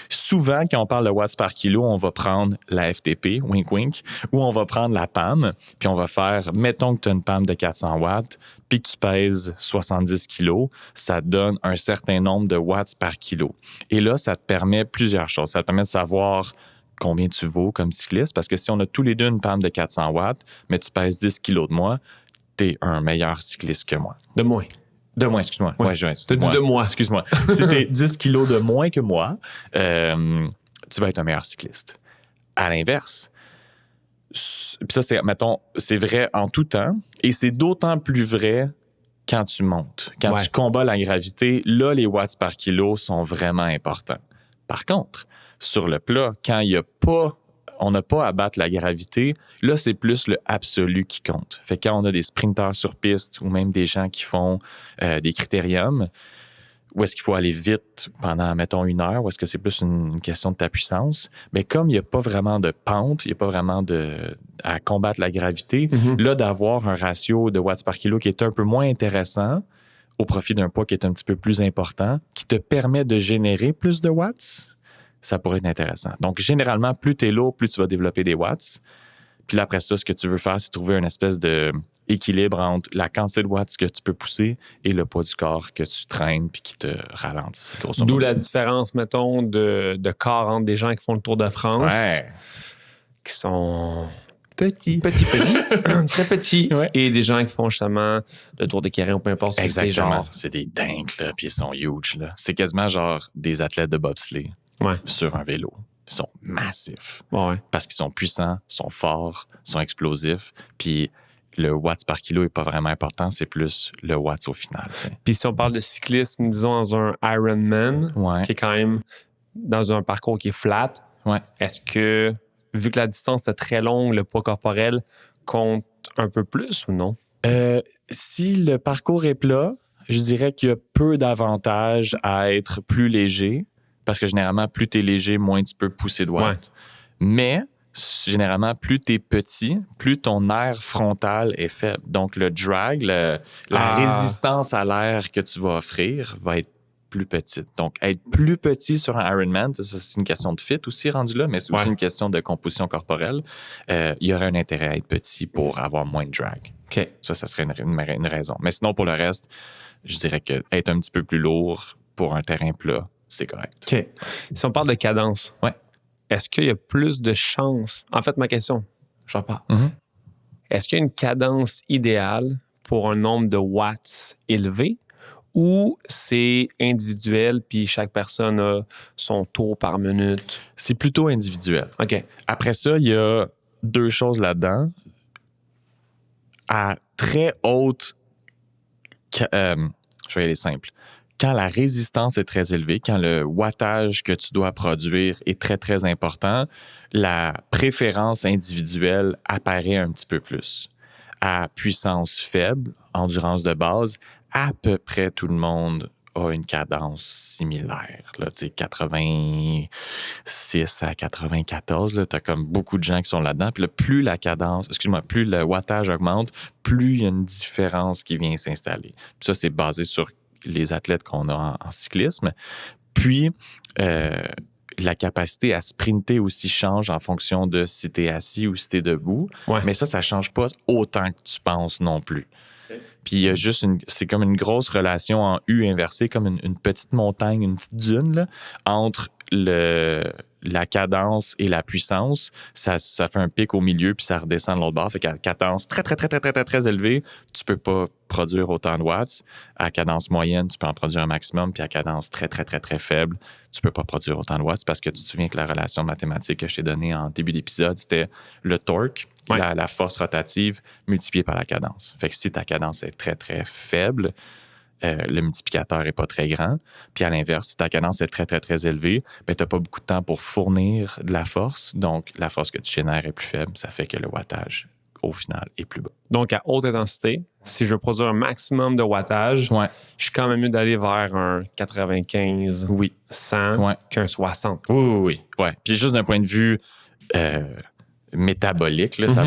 B: Souvent, quand on parle de watts par kilo, on va prendre la FTP, wink wink, ou on va prendre la PAM, puis on va faire, mettons que tu as une PAM de 400 watts, puis que tu pèses 70 kilos, ça te donne un certain nombre de watts par kilo. Et là, ça te permet plusieurs choses. Ça te permet de savoir combien tu vaux comme cycliste, parce que si on a tous les deux une PAM de 400 watts, mais tu pèses 10 kilos de moins, tu es un meilleur cycliste que moi.
A: De moins.
B: De moins, excuse-moi.
A: Ouais, t'as dit de moi.
B: Excuse-moi. Si t'es 10 kilos de moins que moi, tu vas être un meilleur cycliste. À l'inverse, puis ça, c'est vrai en tout temps, et c'est d'autant plus vrai quand tu montes. Quand tu combats la gravité, là, les watts par kilo sont vraiment importants. Par contre, sur le plat, quand on n'a pas à battre la gravité, là, c'est plus le absolu qui compte. Fait que quand on a des sprinteurs sur piste ou même des gens qui font des critériums, où est-ce qu'il faut aller vite pendant, mettons, 1 heure, ou est-ce que c'est plus une question de ta puissance, mais comme il n'y a pas vraiment de pente, il n'y a pas vraiment à combattre la gravité, là, d'avoir un ratio de watts par kilo qui est un peu moins intéressant au profit d'un poids qui est un petit peu plus important, qui te permet de générer plus de watts, ça pourrait être intéressant. Donc, généralement, plus tu es lourd, plus tu vas développer des watts. Puis là, après ça, ce que tu veux faire, c'est trouver une espèce d'équilibre entre la quantité de watts que tu peux pousser et le poids du corps que tu traînes puis qui te ralentit.
A: D'où la différence, mettons, de corps entre des gens qui font le Tour de France, qui sont petits, très petits, et des gens qui font justement le Tour des Carrés ou peu importe ce que c'est genre.
B: C'est des dingues, là, puis ils sont huge. Là. C'est quasiment genre des athlètes de bobsleigh. Sur un vélo. Ils sont massifs. Parce qu'ils sont puissants, sont forts, sont explosifs. Puis le watts par kilo n'est pas vraiment important, c'est plus le watts au final. T'sais.
A: Puis si on parle de cyclisme, disons dans un Ironman, qui est quand même dans un parcours qui est flat,
B: Ouais.
A: Est-ce que, vu que la distance est très longue, le poids corporel compte un peu plus ou non?
B: Si le parcours est plat, je dirais qu'il y a peu d'avantages à être plus léger, parce que généralement, plus tu es léger, moins tu peux pousser de watts. Mais généralement, plus tu es petit, plus ton air frontal est faible. Donc, le drag, la résistance à l'air que tu vas offrir va être plus petite. Donc, être plus petit sur un Ironman, ça, c'est une question de fit aussi rendu là, mais c'est aussi une question de composition corporelle. Il y aurait un intérêt à être petit pour avoir moins de drag.
A: OK.
B: Ça serait une raison. Mais sinon, pour le reste, je dirais que être un petit peu plus lourd pour un terrain plat, c'est correct.
A: OK. Si on parle de cadence,
B: Ouais.
A: est-ce qu'il y a plus de chances? En fait, ma question, j'en parle.
B: Mm-hmm.
A: Est-ce qu'il y a une cadence idéale pour un nombre de watts élevé ou c'est individuel puis chaque personne a son tour par minute?
B: C'est plutôt individuel.
A: OK.
B: Après ça, il y a deux choses là-dedans. À très haute... je vais y aller simple. Quand la résistance est très élevée, quand le wattage que tu dois produire est très, très important, la préférence individuelle apparaît un petit peu plus. À puissance faible, endurance de base, à peu près tout le monde a une cadence similaire. Là, 86 à 94, tu as comme beaucoup de gens qui sont là-dedans. Puis là, plus le wattage augmente, plus il y a une différence qui vient s'installer. Puis ça, c'est basé sur les athlètes qu'on a en cyclisme. Puis, la capacité à sprinter aussi change en fonction de si tu es assis ou si tu es debout.
A: Ouais.
B: Mais ça ne change pas autant que tu penses non plus. Puis il y a juste c'est comme une grosse relation en U inversée, comme une petite montagne, une petite dune là, entre la cadence et la puissance. Ça fait un pic au milieu puis ça redescend de l'autre bord. Fait qu'à cadence très, très, très, très, très, très, très élevée, tu peux pas produire autant de watts. À cadence moyenne, tu peux en produire un maximum. Puis à cadence très, très, très, très faible, tu peux pas produire autant de watts parce que tu te souviens que la relation mathématique que je t'ai donnée en début d'épisode, c'était le torque, la force rotative multipliée par la cadence. Fait que si ta cadence est très, très faible, le multiplicateur n'est pas très grand. Puis à l'inverse, si ta cadence est très, très, très élevée, ben, tu n'as pas beaucoup de temps pour fournir de la force. Donc, la force que tu génères est plus faible. Ça fait que le wattage, au final, est plus bas.
A: Donc, à haute intensité, si je veux produire un maximum de wattage, je suis quand même mieux d'aller vers un 95, 100 qu'un 60.
B: Oui. Ouais. Puis juste d'un point de vue métabolique, là, ça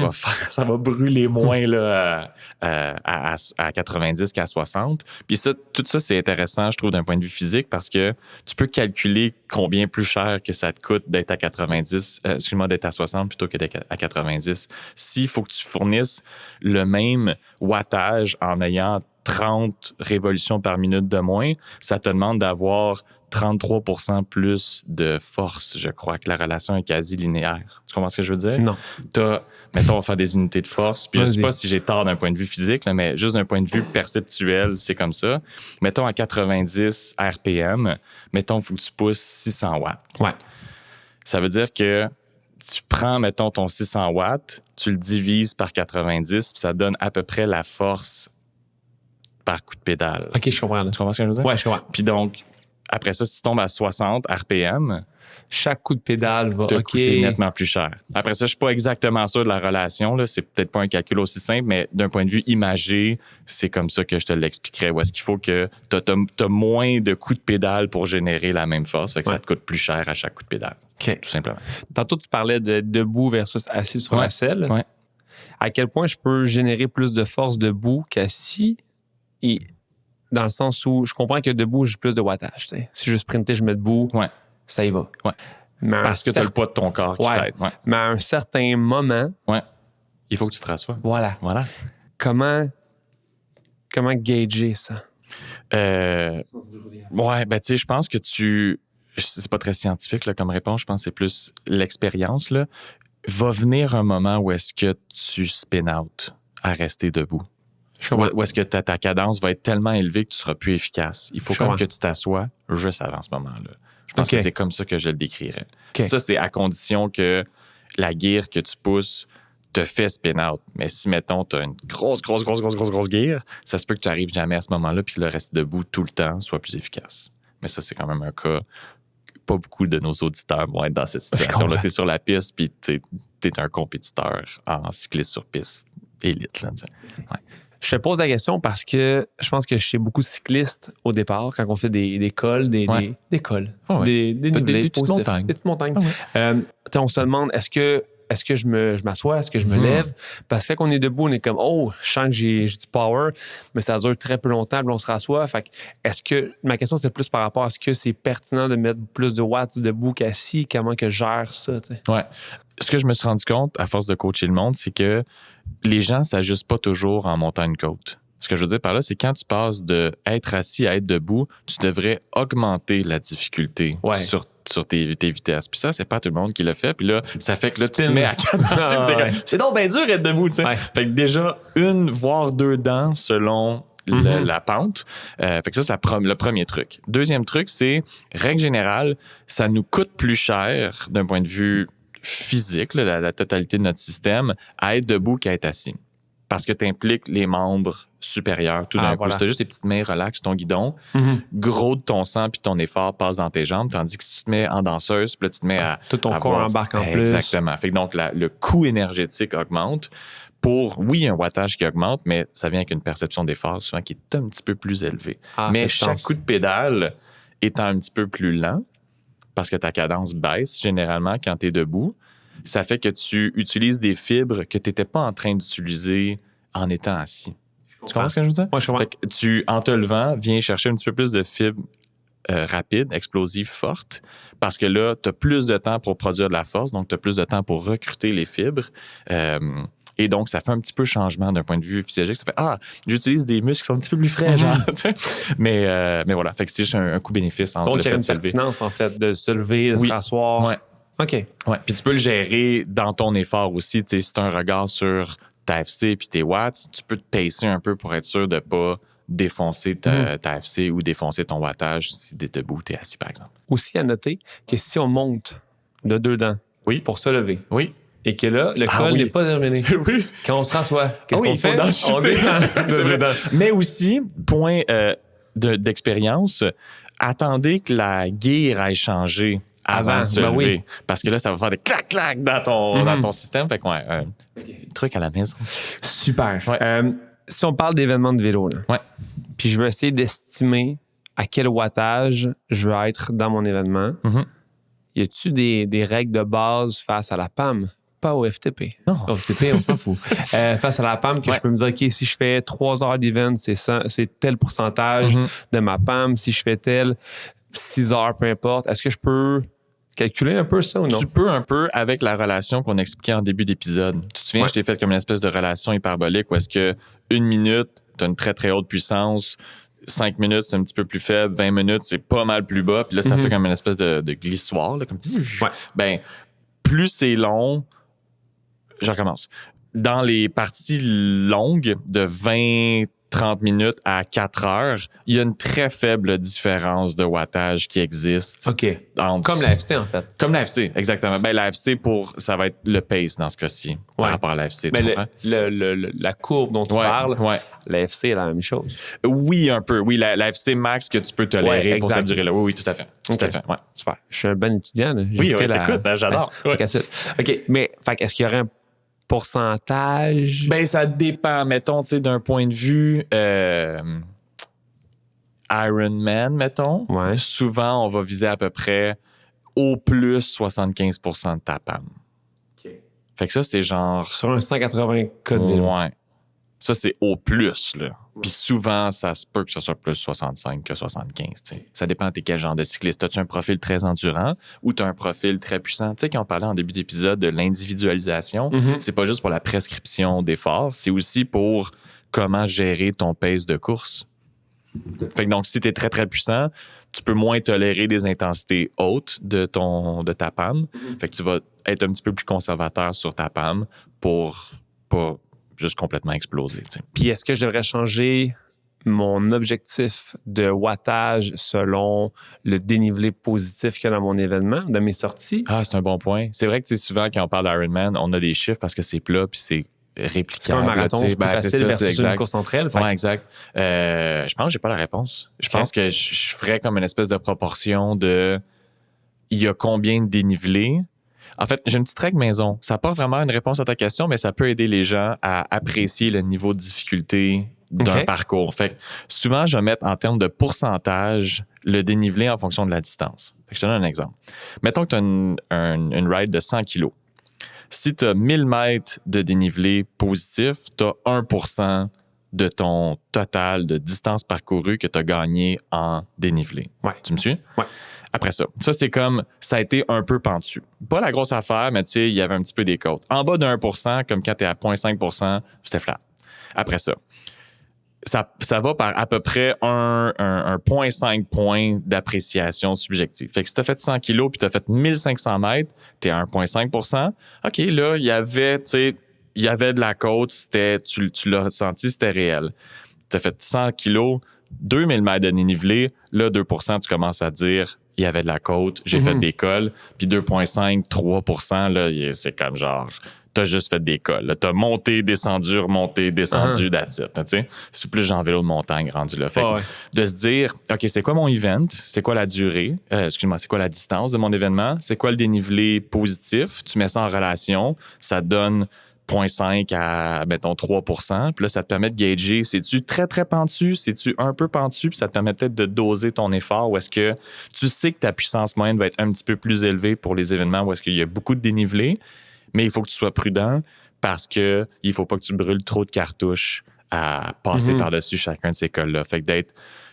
B: va brûler moins là, à 90 qu'à 60. Puis ça, tout ça, c'est intéressant, je trouve, d'un point de vue physique parce que tu peux calculer combien plus cher que ça te coûte d'être à 90, d'être à 60 plutôt que d'être à 90. S'il faut que tu fournisses le même wattage en ayant 30 révolutions par minute de moins, ça te demande d'avoir 33% plus de force. Je crois que la relation est quasi linéaire. Tu comprends ce que je veux dire?
A: Non.
B: Mettons, on va faire des unités de force. Puis je sais pas si j'ai tort d'un point de vue physique, là, mais juste d'un point de vue perceptuel, c'est comme ça. Mettons à 90 RPM, mettons, il faut que tu pousses 600 watts.
A: Ouais.
B: Ça veut dire que tu prends, mettons, ton 600 watts, tu le divises par 90, puis ça donne à peu près la force par coup de pédale.
A: OK, je comprends.
B: Tu comprends ce que je veux dire?
A: Ouais, je comprends.
B: Puis donc, après ça, si tu tombes à 60 RPM,
A: chaque coup de pédale va
B: te coûter nettement plus cher. Après ça, je suis pas exactement sûr de la relation. Là. C'est peut-être pas un calcul aussi simple, mais d'un point de vue imagé, c'est comme ça que je te l'expliquerais. Où est-ce qu'il faut que tu as moins de coups de pédale pour générer la même force. Fait que ça te coûte plus cher à chaque coup de pédale.
A: Okay.
B: Tout simplement.
A: Tantôt, tu parlais de debout versus assis sur la selle.
B: Ouais.
A: À quel point je peux générer plus de force debout qu'assis? Et dans le sens où je comprends que debout, j'ai plus de wattage. T'sais. Si je sprintais, je me mets debout, ça y va.
B: Ouais. Parce que tu as le poids de ton corps qui t'aide. Ouais.
A: Mais à un certain moment...
B: il faut que tu te rassoies.
A: Voilà. Comment gager ça?
B: Ben tu sais, je pense que c'est pas très scientifique là, comme réponse. Je pense que c'est plus l'expérience. Là. Va venir un moment où est-ce que tu spin out à rester debout. Où est-ce que ta cadence va être tellement élevée que tu seras plus efficace. Il faut quand même que tu t'assoies juste avant ce moment-là. Je pense que c'est comme ça que je le décrirais. Ça, c'est à condition que la gear que tu pousses te fait spin out. Mais si, mettons, tu as une grosse gear, ça se peut que tu n'arrives jamais à ce moment-là puis que le reste debout tout le temps soit plus efficace. Mais ça, c'est quand même un cas pas beaucoup de nos auditeurs vont être dans cette situation-là. Tu es sur la piste, puis tu es un compétiteur en cycliste sur piste élite. Là, ouais.
A: Je te pose la question parce que je pense que chez beaucoup de cyclistes, au départ, quand on fait des cols, des cols, des
B: petites montagnes.
A: Des petites montagnes. On se demande, est-ce que je m'assois? Est-ce que je me lève? Parce que quand on est debout, on est comme, je sens que j'ai du power, mais ça dure très peu longtemps, puis on se rassoit. Fait que ma question, c'est plus par rapport à ce que c'est pertinent de mettre plus de watts debout qu'assis? Comment que je gère ça? T'sais?
B: Ouais. Ce que je me suis rendu compte, à force de coacher le monde, c'est que les gens ne s'ajustent pas toujours en montant une côte. Ce que je veux dire par là, c'est quand tu passes de être assis à être debout, tu devrais augmenter la difficulté sur tes vitesses. Puis ça, c'est pas tout le monde qui le fait. Puis là, ça fait que là, tu te mets à 4 C'est donc bien dur d'être debout, tu sais. Ouais. Fait que déjà, 1 voire 2 dents selon la pente. Fait que ça, c'est le premier truc. Deuxième truc, c'est, règle générale, ça nous coûte plus cher d'un point de vue physique, là, la totalité de notre système, à être debout qu'à être assis. Parce que tu impliques les membres supérieurs tout d'un coup.
A: Voilà.
B: Si tu as juste tes petites mains relax ton guidon, gros de ton sang puis ton effort passe dans tes jambes, tandis que si tu te mets en danseuse, puis là, tu te mets à...
A: Tout ton corps embarque en plus.
B: Exactement. Fait que donc, le coût énergétique augmente pour, oui, un wattage qui augmente, mais ça vient avec une perception d'effort souvent qui est un petit peu plus élevée. Mais chaque coup de pédale étant un petit peu plus lent, parce que ta cadence baisse généralement quand tu es debout, ça fait que tu utilises des fibres que tu n'étais pas en train d'utiliser en étant assis. Tu comprends ce que je veux dire?
A: Oui, je comprends.
B: Fait que en te levant, viens chercher un petit peu plus de fibres rapides, explosives, fortes, parce que là, tu as plus de temps pour produire de la force, donc tu as plus de temps pour recruter les fibres. Et donc, ça fait un petit peu changement d'un point de vue physiologique. Ça fait, j'utilise des muscles qui sont un petit peu plus frais, genre. Mais voilà, fait que c'est juste un coût-bénéfice entre
A: donc,
B: le fait de se lever.
A: Donc, il y a une pertinence, en fait, de se lever, de se rasseoir.
B: Ouais.
A: OK.
B: Ouais. Puis tu peux le gérer dans ton effort aussi. Tu sais, si tu as un regard sur ta FC puis tes watts, tu peux te pacer un peu pour être sûr de ne pas défoncer ta FC ou défoncer ton wattage si tu es debout ou tu es assis, par exemple.
A: Aussi à noter que si on monte de 2 dents pour se lever, et que là, le col n'est pas terminé. Quand on se rassoit, qu'est-ce qu'on fait? On descend.
B: Mais aussi, point d'expérience, attendez que la gear aille changer avant de se lever. Parce que là, ça va faire des clac-clac dans ton système. Fait que, truc à la maison.
A: Super. Si on parle d'événements de vélo, là, puis je veux essayer d'estimer à quel wattage je veux être dans mon événement, y a-tu des règles de base face à la PAM? Pas au FTP.
B: Non.
A: Au FTP, on s'en fout. Face à la PAM, que je peux me dire, OK, si je fais 3 heures d'event, c'est tel pourcentage de ma PAM. Si je fais 6 heures, peu importe. Est-ce que je peux calculer un peu ça ou non?
B: Tu peux un peu avec la relation qu'on expliquait en début d'épisode. Tu te souviens, je t'ai fait comme une espèce de relation hyperbolique où est-ce que 1 minute, tu as une très, très haute puissance. 5 minutes, c'est un petit peu plus faible. 20 minutes, c'est pas mal plus bas. Puis là, ça fait comme une espèce de glissoire. Là, comme... Ben, plus c'est long... Je recommence. Dans les parties longues de 20-30 minutes à 4 heures, il y a une très faible différence de wattage qui existe.
A: OK. Comme l'AFC, en fait.
B: Comme l'AFC, exactement. Ben, l'AFC, ça va être le pace dans ce cas-ci, par rapport à l'AFC.
A: La courbe dont tu parles, l'AFC est la même chose.
B: Oui, un peu. Oui, l'AFC max que tu peux tolérer pour cette durée-là. Oui, tout à fait. Tout à fait. Ouais.
A: Super. Je suis un bon étudiant. Là.
B: T'écoutes, j'adore.
A: OK, mais est-ce qu'il y aurait un pourcentage?
B: Ben, ça dépend. Mettons, tu sais, d'un point de vue Ironman, mettons.
A: Ouais.
B: Souvent, on va viser à peu près au plus 75% de ta PAM.
A: OK.
B: Fait que ça, c'est genre...
A: Sur un 180 cas de vélo.
B: Ouais. Ça, c'est au plus, là. Puis souvent, ça se peut que ce soit plus 65 que 75. T'sais. Ça dépend de quel genre de cycliste. As-tu un profil très endurant ou tu as un profil très puissant? Tu sais, quand on parlait en début d'épisode de l'individualisation, c'est pas juste pour la prescription d'efforts, c'est aussi pour comment gérer ton pace de course. Fait que donc, si tu es très, très puissant, tu peux moins tolérer des intensités hautes de ta PAM. Fait que tu vas être un petit peu plus conservateur sur ta PAM pour pas juste complètement exploser. T'sais.
A: Puis est-ce que je devrais changer mon objectif de wattage selon le dénivelé positif qu'il y a dans mon événement, dans mes sorties?
B: Ah, c'est un bon point. C'est vrai que souvent, quand on parle d'Ironman, on a des chiffres parce que c'est plat puis c'est réplicable.
A: C'est un marathon, c'est plus facile versus une course entre elles.
B: Oui, exact. Je pense que j'ai pas la réponse. Je pense que je ferais comme une espèce de proportion de il y a combien de dénivelé. En fait, j'ai une petite règle maison. Ça n'a pas vraiment une réponse à ta question, mais ça peut aider les gens à apprécier le niveau de difficulté d'un parcours. Fait que souvent, je vais mettre en termes de pourcentage le dénivelé en fonction de la distance. Fait que je te donne un exemple. Mettons que tu as une ride de 100 kilos. Si tu as 1000 mètres de dénivelé positif, tu as 1% de ton total de distance parcourue que tu as gagné en dénivelé.
A: Ouais.
B: Tu me suis?
A: Ouais.
B: Après ça, c'est comme, ça a été un peu pentu. Pas la grosse affaire, mais tu sais, il y avait un petit peu des côtes. En bas de 1%, comme quand tu es à 0,5%, c'était flat. Après ça va par à peu près un 0,5 point d'appréciation subjective. Fait que si tu as fait 100 kilos puis tu as fait 1500 mètres, tu es à 1,5%. OK, là, il y avait de la côte, tu l'as ressenti, c'était réel. Tu as fait 100 kilos, 2000 mètres de dénivelé, là, 2%, tu commences à dire, il y avait de la côte, j'ai fait des cols, puis 2,5, 3%, là, c'est comme genre, t'as juste fait des cols. T'as monté, descendu, remonté, descendu, that's it. C'est plus genre vélo de montagne rendu là. Fait de se dire, OK, c'est quoi mon event? C'est quoi la durée? C'est quoi la distance de mon événement? C'est quoi le dénivelé positif? Tu mets ça en relation, ça te donne 0,5 à, mettons, 3%. Puis là, ça te permet de gager, c'est-tu très, très pentu? C'est-tu un peu pentu? Puis ça te permet peut-être de doser ton effort ou est-ce que tu sais que ta puissance moyenne va être un petit peu plus élevée pour les événements où est-ce qu'il y a beaucoup de dénivelé, mais il faut que tu sois prudent parce que il faut pas que tu brûles trop de cartouches à passer par-dessus chacun de ces cols-là. Fait que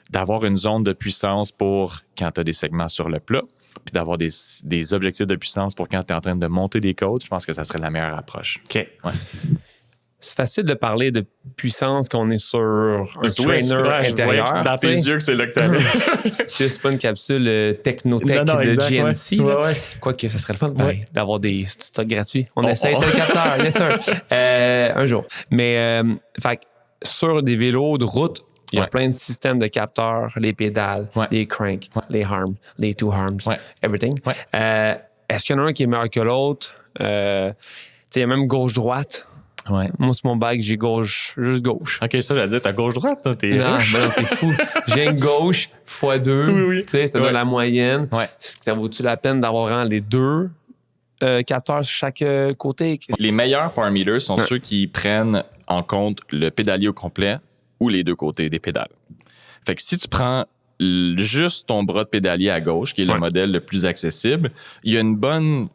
B: d'avoir une zone de puissance pour quand tu as des segments sur le plat, puis d'avoir des objectifs de puissance pour quand tu es en train de monter des côtes, je pense que ça serait la meilleure approche.
A: OK.
B: Ouais.
A: C'est facile de parler de puissance quand on est sur un trainer intérieur.
B: Dans tes yeux que c'est là que tu allais.
A: C'est pas une capsule technotech de GNC.
B: Ouais.
A: Quoique, ça serait le fun d'avoir des stocks gratuits. On essaie un capteur, yes sir. Un jour. Mais fait, sur des vélos de route, il y a plein de systèmes de capteurs, les pédales, les cranks, les arms, les two arms, everything. Est-ce qu'il y en a un qui est meilleur que l'autre? Il y a même gauche-droite.
B: Ouais.
A: Moi, sur mon bike, j'ai juste gauche.
B: OK, ça, j'allais dire, t'as gauche-droite, toi, t'es
A: non, t'es fou. J'ai une gauche x2.
B: Oui.
A: Tu sais, ça donne la moyenne. Ouais. Ça vaut-tu la peine d'avoir vraiment les deux capteurs sur chaque côté?
B: Les meilleurs power meters sont ceux qui prennent en compte le pédalier au complet ou les deux côtés des pédales. Fait que si tu prends juste ton bras de pédalier à gauche, qui est le modèle le plus accessible, il y a une bonne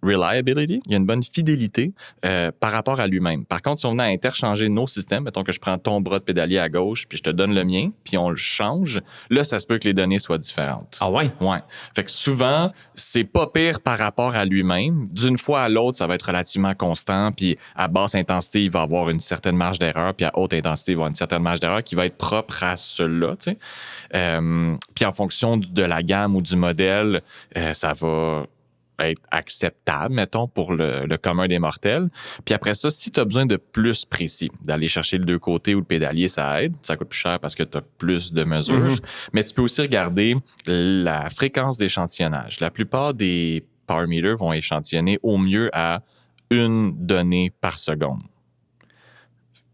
B: reliability, il y a une bonne fidélité par rapport à lui-même. Par contre, si on venait à interchanger nos systèmes, mettons que je prends ton bras de pédalier à gauche, puis je te donne le mien, puis on le change, là, ça se peut que les données soient différentes.
A: Ah ouais?
B: Ouais. Fait que souvent, c'est pas pire par rapport à lui-même. D'une fois à l'autre, ça va être relativement constant, puis à basse intensité, il va avoir une certaine marge d'erreur, puis à haute intensité, il va avoir une certaine marge d'erreur qui va être propre à cela, tu sais. Puis en fonction de la gamme ou du modèle, ça va être acceptable, mettons, pour le commun des mortels. Puis après ça, si tu as besoin de plus précis, d'aller chercher le deux côtés ou le pédalier, ça aide. Ça coûte plus cher parce que tu as plus de mesures. Mais tu peux aussi regarder la fréquence d'échantillonnage. La plupart des power meters vont échantillonner au mieux à 1 donnée par seconde.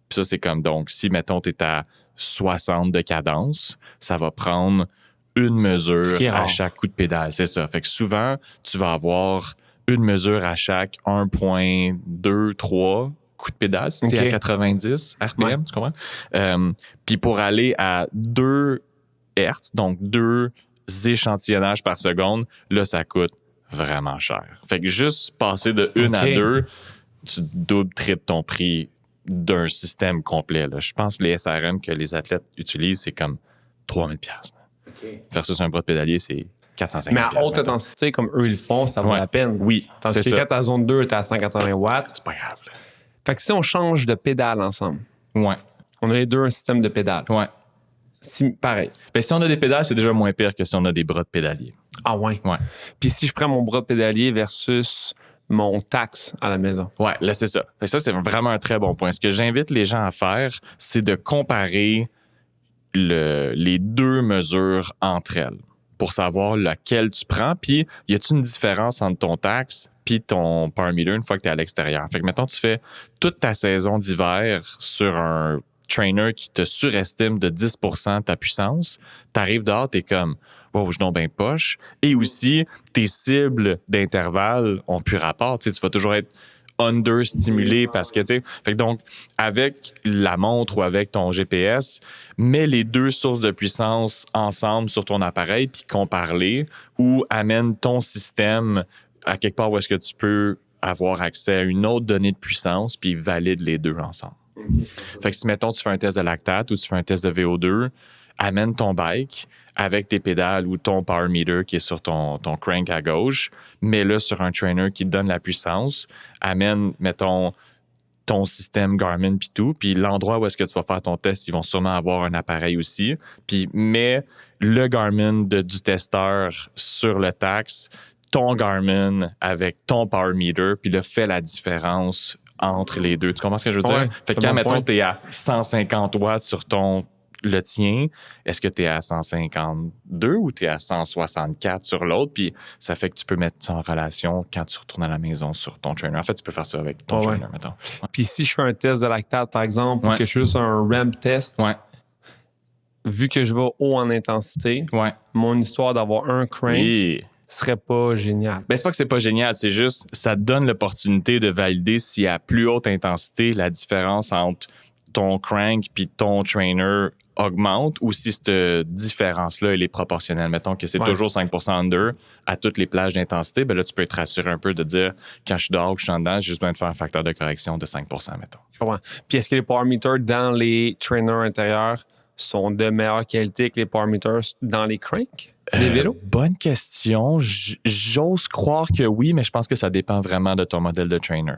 B: Puis ça, c'est comme, donc, si, mettons, tu es à 60 de cadence, ça va prendre une mesure à chaque coup de pédale. C'est ça. Fait que souvent, tu vas avoir une mesure à chaque 1,2-3 coups de pédale si tu es à 90 RPM, tu comprends? Puis pour aller à 2 Hertz, donc 2 échantillonnages par seconde, là, ça coûte vraiment cher. Fait que juste passer de 1 à 2, tu doubles, triples ton prix d'un système complet. Là. Je pense que les SRM que les athlètes utilisent, c'est comme 3000$. Versus un bras de pédalier, c'est 450$.
A: Mais à haute intensité, comme eux ils le font, ça vaut la peine.
B: Oui,
A: tandis que quand ta zone 2 est à 180 watts,
B: c'est pas grave. Là.
A: Fait que si on change de pédale ensemble, on a les deux un système de pédale. Pareil.
B: Ben, si on a des pédales, c'est déjà moins pire que si on a des bras de pédalier.
A: Ah ouais? Puis si je prends mon bras de pédalier versus mon taxe à la maison.
B: Ouais, là, c'est ça. Fait que ça, c'est vraiment un très bon point. Ce que j'invite les gens à faire, c'est de comparer les deux mesures entre elles pour savoir laquelle tu prends. Puis, y a-t-il une différence entre ton taxe puis ton power meter une fois que tu es à l'extérieur? Fait que, mettons, tu fais toute ta saison d'hiver sur un trainer qui te surestime de 10% ta puissance. Tu arrives dehors, tu es comme, wow, je suis donc ben poche. Et aussi, tes cibles d'intervalle ont plus rapport. Tu sais, tu vas toujours être under-stimulé parce que, tu sais, fait que donc, avec la montre ou avec ton GPS, mets les deux sources de puissance ensemble sur ton appareil puis compare-les ou amène ton système à quelque part où est-ce que tu peux avoir accès à une autre donnée de puissance puis valide les deux ensemble. Fait que si, mettons, tu fais un test de lactate ou tu fais un test de VO2, amène ton bike avec tes pédales ou ton power meter qui est sur ton crank à gauche, mets-le sur un trainer qui te donne la puissance, amène, mettons, ton système Garmin puis tout, puis l'endroit où est-ce que tu vas faire ton test, ils vont sûrement avoir un appareil aussi, puis mets le Garmin du testeur sur le Tacx, ton Garmin avec ton power meter, puis là, fais la différence entre les deux. Tu comprends ce que je veux dire?
A: Ouais,
B: Fait que quand, mettons, tu es à 150 watts sur le tien, est-ce que tu es à 152 ou tu es à 164 sur l'autre? Puis ça fait que tu peux mettre ça en relation quand tu retournes à la maison sur ton trainer. En fait, tu peux faire ça avec ton trainer, mettons. Ouais.
A: Puis si je fais un test de lactate, par exemple, ou que je suis juste un ramp test, vu que je vais haut en intensité, mon histoire d'avoir un crank serait pas génial.
B: Ben, c'est pas que c'est pas génial, c'est juste ça te donne l'opportunité de valider si à plus haute intensité, la différence entre ton crank puis ton trainer augmente ou si cette différence-là, elle est proportionnelle. Mettons que c'est toujours 5% under à toutes les plages d'intensité, ben là, tu peux te rassurer un peu de dire, quand je suis dehors ou que je suis en dedans, j'ai juste besoin de faire un facteur de correction de 5%, mettons.
A: Ouais. Puis est-ce que les power meters dans les trainers intérieurs sont de meilleure qualité que les power meters dans les cranks des vélos?
B: Bonne question. J'ose croire que oui, mais je pense que ça dépend vraiment de ton modèle de trainer.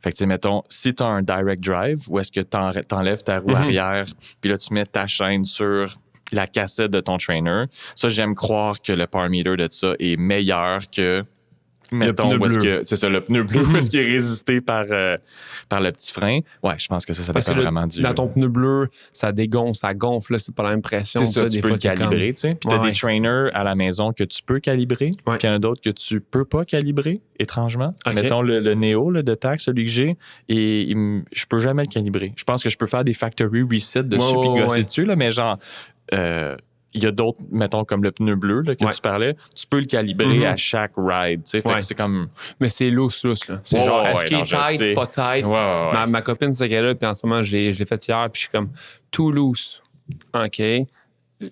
B: Fait que, tu sais, mettons, si tu as un direct drive, où est-ce que tu enlèves ta roue arrière, puis là, tu mets ta chaîne sur la cassette de ton trainer, ça, j'aime croire que le power meter de ça est meilleur que, mettons,
A: le pneu bleu.
B: C'est ça, le pneu bleu, où est-ce qu'il est résisté par le petit frein. Ouais, je pense que ça dépend vraiment du...
A: Dans ton pneu bleu, ça dégonfle, ça gonfle, là, c'est pas la même pression.
B: C'est ça,
A: là,
B: tu peux le calibrer, tu sais. Puis tu as des trainers à la maison que tu peux calibrer, puis il y en a d'autres que tu peux pas calibrer, étrangement.
A: Okay.
B: Mettons le Neo là, de Tacx, celui que j'ai, et je peux jamais le calibrer. Je pense que je peux faire des factory reset dessus puis gosser dessus, là, mais genre... il y a d'autres, mettons, comme le pneu bleu là, que tu parlais, tu peux le calibrer à chaque ride. Fait que c'est comme...
A: Mais c'est loose, là. C'est genre, est-ce qu'il est tight, pas tight? Ma copine, c'est qu'elle est là, puis en ce moment, je l'ai fait hier, puis je suis comme, too loose. OK.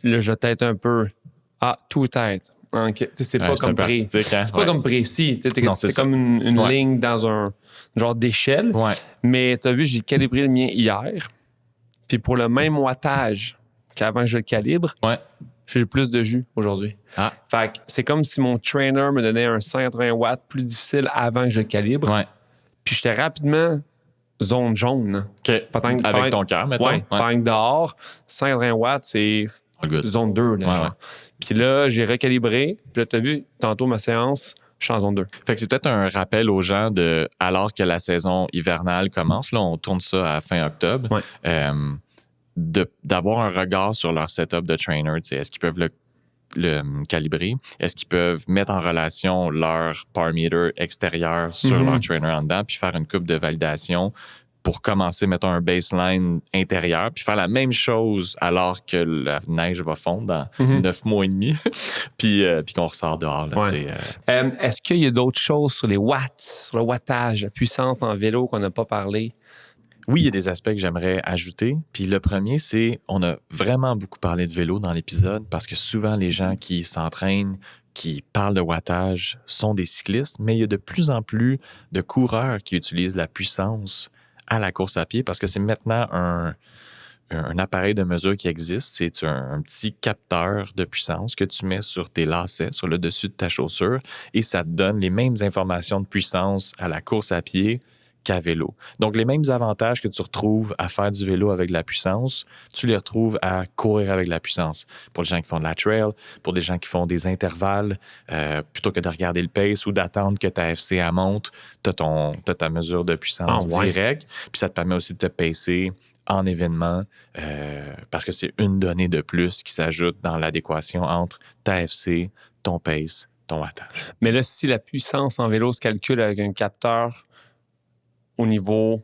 A: Là, je tête un peu. Ah, too tight. OK. C'est pas comme précis. C'est pas comme précis. C'est comme une ligne dans un genre d'échelle. Mais tu as vu, j'ai calibré le mien hier, puis pour le même wattage qu'avant que je le calibre, j'ai plus de jus aujourd'hui. Fait que c'est comme si mon trainer me donnait un 180 watts plus difficile avant que je le calibre. Puis j'étais rapidement zone jaune.
B: Avec ton cœur, mettons.
A: Pendant que dehors, 180 watts, c'est zone 2. Là, Puis là, j'ai recalibré. Puis là, tu as vu, tantôt, ma séance, je suis en zone 2.
B: Fait que c'est peut-être un rappel aux gens alors que la saison hivernale commence, là, on tourne ça à fin octobre, d'avoir un regard sur leur setup de trainer. Est-ce qu'ils peuvent le calibrer? Est-ce qu'ils peuvent mettre en relation leur power meter extérieur sur leur trainer en dedans puis faire une coupe de validation pour commencer, mettons, un baseline intérieur puis faire la même chose alors que la neige va fondre dans 9 mois et demi puis qu'on ressort dehors. Là,
A: est-ce qu'il y a d'autres choses sur les watts, sur le wattage, la puissance en vélo qu'on n'a pas parlé?
B: Oui, il y a des aspects que j'aimerais ajouter. Puis le premier, c'est on a vraiment beaucoup parlé de vélo dans l'épisode parce que souvent, les gens qui s'entraînent, qui parlent de wattage, sont des cyclistes, mais il y a de plus en plus de coureurs qui utilisent la puissance à la course à pied parce que c'est maintenant un appareil de mesure qui existe. C'est un petit capteur de puissance que tu mets sur tes lacets, sur le dessus de ta chaussure, et ça te donne les mêmes informations de puissance à la course à pied qu'à vélo. Donc, les mêmes avantages que tu retrouves à faire du vélo avec de la puissance, tu les retrouves à courir avec de la puissance. Pour les gens qui font de la trail, pour des gens qui font des intervalles, plutôt que de regarder le pace ou d'attendre que ta FCA monte, tu as ta mesure de puissance directe. Puis ça te permet aussi de te pacer en événement parce que c'est une donnée de plus qui s'ajoute dans l'adéquation entre ta FC, ton pace, ton wattage.
A: Mais là, si la puissance en vélo se calcule avec un capteur au niveau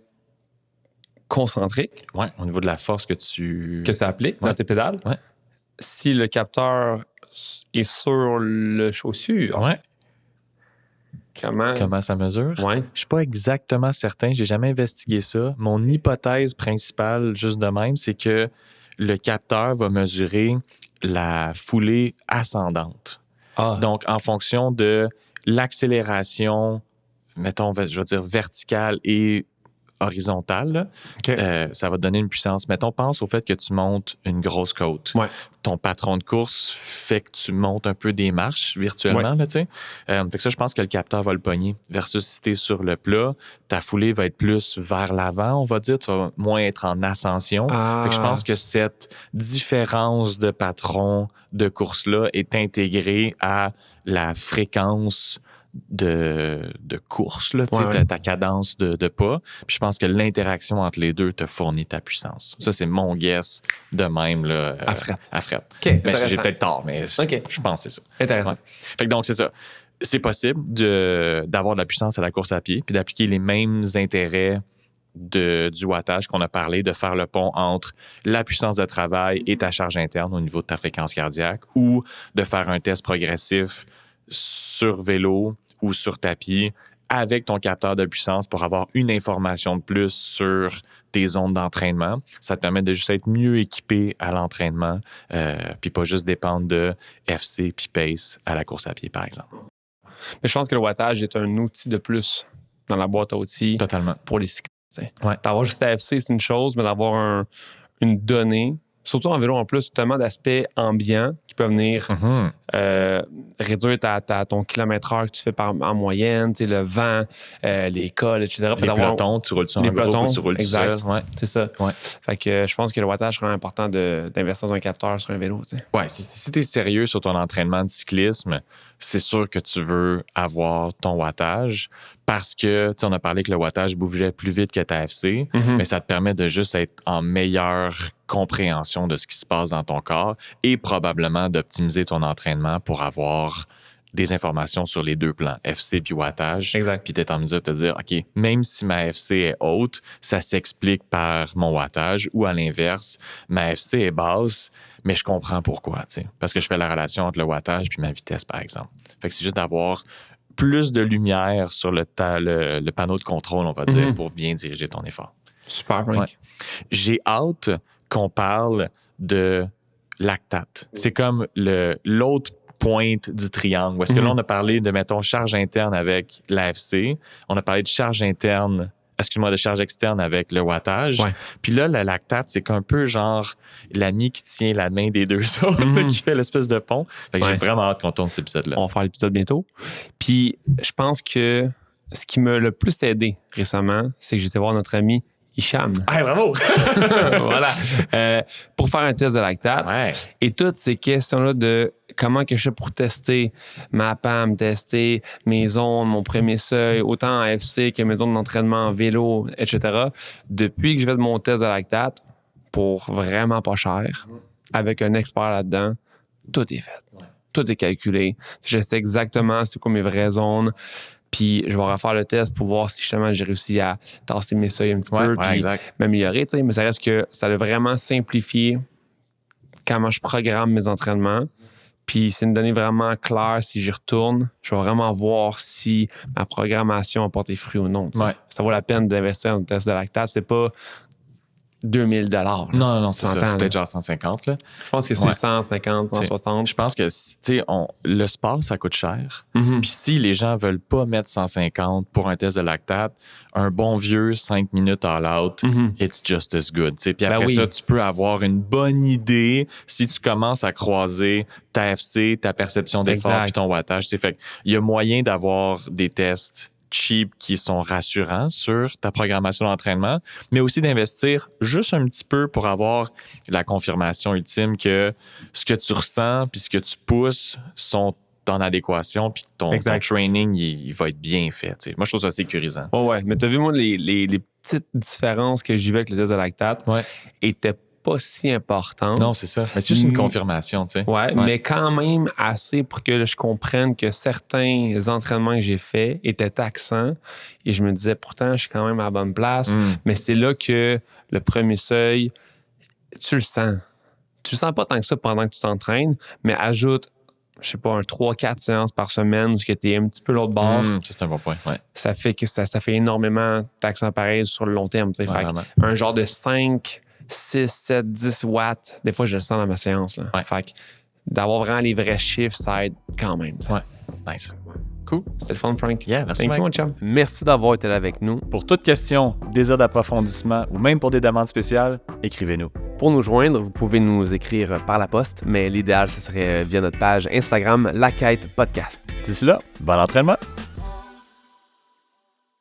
A: concentrique.
B: Oui, au niveau de la force que tu
A: appliques dans tes pédales.
B: Ouais.
A: Si le capteur est sur le chaussure.
B: Ouais.
A: Comment
B: ça mesure?
A: Ouais.
B: Je suis pas exactement certain. J'ai jamais investigué ça. Mon hypothèse principale, juste de même, c'est que le capteur va mesurer la foulée ascendante. Donc, en fonction de l'accélération, mettons, je vais dire verticale et horizontale, là,
A: OK.
B: ça va te donner une puissance. Mettons, pense au fait que tu montes une grosse côte.
A: Ouais.
B: Ton patron de course fait que tu montes un peu des marches virtuellement, là, tu sais. Fait que ça, je pense que le capteur va le pogner. Versus si t'es sur le plat, ta foulée va être plus vers l'avant, on va dire. Tu vas moins être en ascension. Fait que je pense que cette différence de patron de course-là est intégrée à la fréquence de course, là, ta cadence de pas. Puis je pense que l'interaction entre les deux te fournit ta puissance. Ça, c'est mon guess de même. Là,
A: à fret.
B: Okay, mais j'ai peut-être tort, mais je pense que c'est ça.
A: Intéressant.
B: Ouais. Fait que donc, c'est ça. C'est possible d'avoir de la puissance à la course à pied puis d'appliquer les mêmes intérêts du wattage qu'on a parlé, de faire le pont entre la puissance de travail et ta charge interne au niveau de ta fréquence cardiaque, ou de faire un test progressif sur vélo ou sur tapis avec ton capteur de puissance pour avoir une information de plus sur tes zones d'entraînement. Ça te permet de juste être mieux équipé à l'entraînement, puis pas juste dépendre de FC puis pace à la course à pied, par exemple.
A: Mais je pense que le wattage est un outil de plus dans la boîte à outils.
B: Totalement.
A: Pour les cyclistes.
B: Ouais.
A: D'avoir juste AFC, c'est une chose, mais d'avoir une donnée, surtout en vélo en plus, tellement d'aspects ambiants qui peuvent venir réduire ton kilomètre-heure que tu fais en moyenne, le vent, les cols, etc.
B: Les pelotons, tu roules-tu en groupe ou tu roules tout seul?
A: Ouais. C'est ça.
B: Ouais.
A: Fait que je pense que le wattage serait important d'investir dans un capteur sur un vélo. T'sais.
B: Ouais, si tu es sérieux sur ton entraînement de cyclisme, c'est sûr que tu veux avoir ton wattage parce que, on a parlé que le wattage bougeait plus vite que ta FC, mais ça te permet de juste être en meilleure compréhension de ce qui se passe dans ton corps et probablement d'optimiser ton entraînement pour avoir des informations sur les deux plans, FC puis wattage.
A: Exact.
B: Puis tu es en mesure de te dire, OK, même si ma FC est haute, ça s'explique par mon wattage, ou à l'inverse, ma FC est basse, mais je comprends pourquoi, parce que je fais la relation entre le wattage puis ma vitesse, par exemple. Fait que c'est juste d'avoir plus de lumière sur le panneau de contrôle, on va dire, pour bien diriger ton effort.
A: Super, Frank.
B: Ouais. J'ai hâte qu'on parle de lactate. C'est comme l'autre pointe du triangle. Où est-ce que là, on a parlé de, mettons, charge interne avec l'AFC. On a parlé de charge interne, de charge externe avec le wattage.
A: Ouais.
B: Puis là, le lactate, c'est qu'un peu genre l'ami qui tient la main des deux autres, qui fait l'espèce de pont. Fait que j'ai vraiment hâte qu'on tourne cet épisode-là.
A: On va faire l'épisode bientôt. Puis je pense que ce qui m'a le plus aidé récemment, c'est que j'étais voir notre ami Hicham.
B: Ah, bravo!
A: Voilà. Pour faire un test de lactate.
B: Ouais.
A: Et toutes ces questions-là de comment que je fais pour tester ma PAM, tester mes zones, mon premier seuil, autant en AFC que mes zones d'entraînement en vélo, etc. Depuis que je fais de mon test de lactate, pour vraiment pas cher, avec un expert là-dedans, tout est fait. Ouais. Tout est calculé. Je sais exactement c'est quoi mes vraies zones. Puis je vais refaire le test pour voir si justement j'ai réussi à tasser mes seuils un petit peu puis m'améliorer. Mais ça reste que ça a vraiment simplifié comment je programme mes entraînements. Puis c'est une donnée vraiment claire. Si j'y retourne, je vais vraiment voir si ma programmation a porté fruit ou non. Ouais. Ça vaut la peine d'investir dans le test de lactate. C'est pas 2000 $.
B: Non, c'est ça. C'est peut-être genre 150. Là.
A: Je pense que c'est 150, 160.
B: Je pense que le sport, ça coûte cher. Puis si les gens veulent pas mettre 150 pour un test de lactate, un bon vieux 5 minutes all out, it's just as good. Puis après ça, tu peux avoir une bonne idée si tu commences à croiser ta FC, ta perception d'effort puis ton wattage. Fait il y a moyen d'avoir des tests cheap qui sont rassurants sur ta programmation d'entraînement, mais aussi d'investir juste un petit peu pour avoir la confirmation ultime que ce que tu ressens puis ce que tu pousses sont en adéquation puis ton training, il va être bien fait. T'sais. Moi, je trouve ça sécurisant.
A: Ouais, mais tu as vu, moi, les petites différences que j'y vais avec le test de lactate étaient pas si importante.
B: Non, c'est ça. Mais c'est juste une confirmation, tu sais.
A: Ouais, mais quand même assez pour que je comprenne que certains entraînements que j'ai faits étaient taxants et je me disais, pourtant, je suis quand même à la bonne place. Mais c'est là que le premier seuil, tu le sens. Tu le sens pas tant que ça pendant que tu t'entraînes, mais ajoute je sais pas, 3-4 séances par semaine, où tu es un petit peu l'autre bord,
B: Ça, c'est un bon point. Ouais.
A: ça fait que ça fait énormément d'accent pareil sur le long terme. Fait
B: Vraiment.
A: un genre de 5, 6, 7, 10 watts, des fois, je le sens dans ma séance. Là.
B: Ouais.
A: Fait que d'avoir vraiment les vrais chiffres, ça aide quand même.
B: Ouais. Nice. Cool.
A: C'était le fun, Frank.
B: Yeah, merci,
A: Thank you,
B: Mike.
A: mon chum.
C: Merci d'avoir été là avec nous.
D: Pour toute question, désir d'approfondissement ou même pour des demandes spéciales, écrivez-nous.
C: Pour nous joindre, vous pouvez nous écrire par la poste, mais l'idéal, ce serait via notre page Instagram La Quête Podcast.
D: D'ici là, bon entraînement!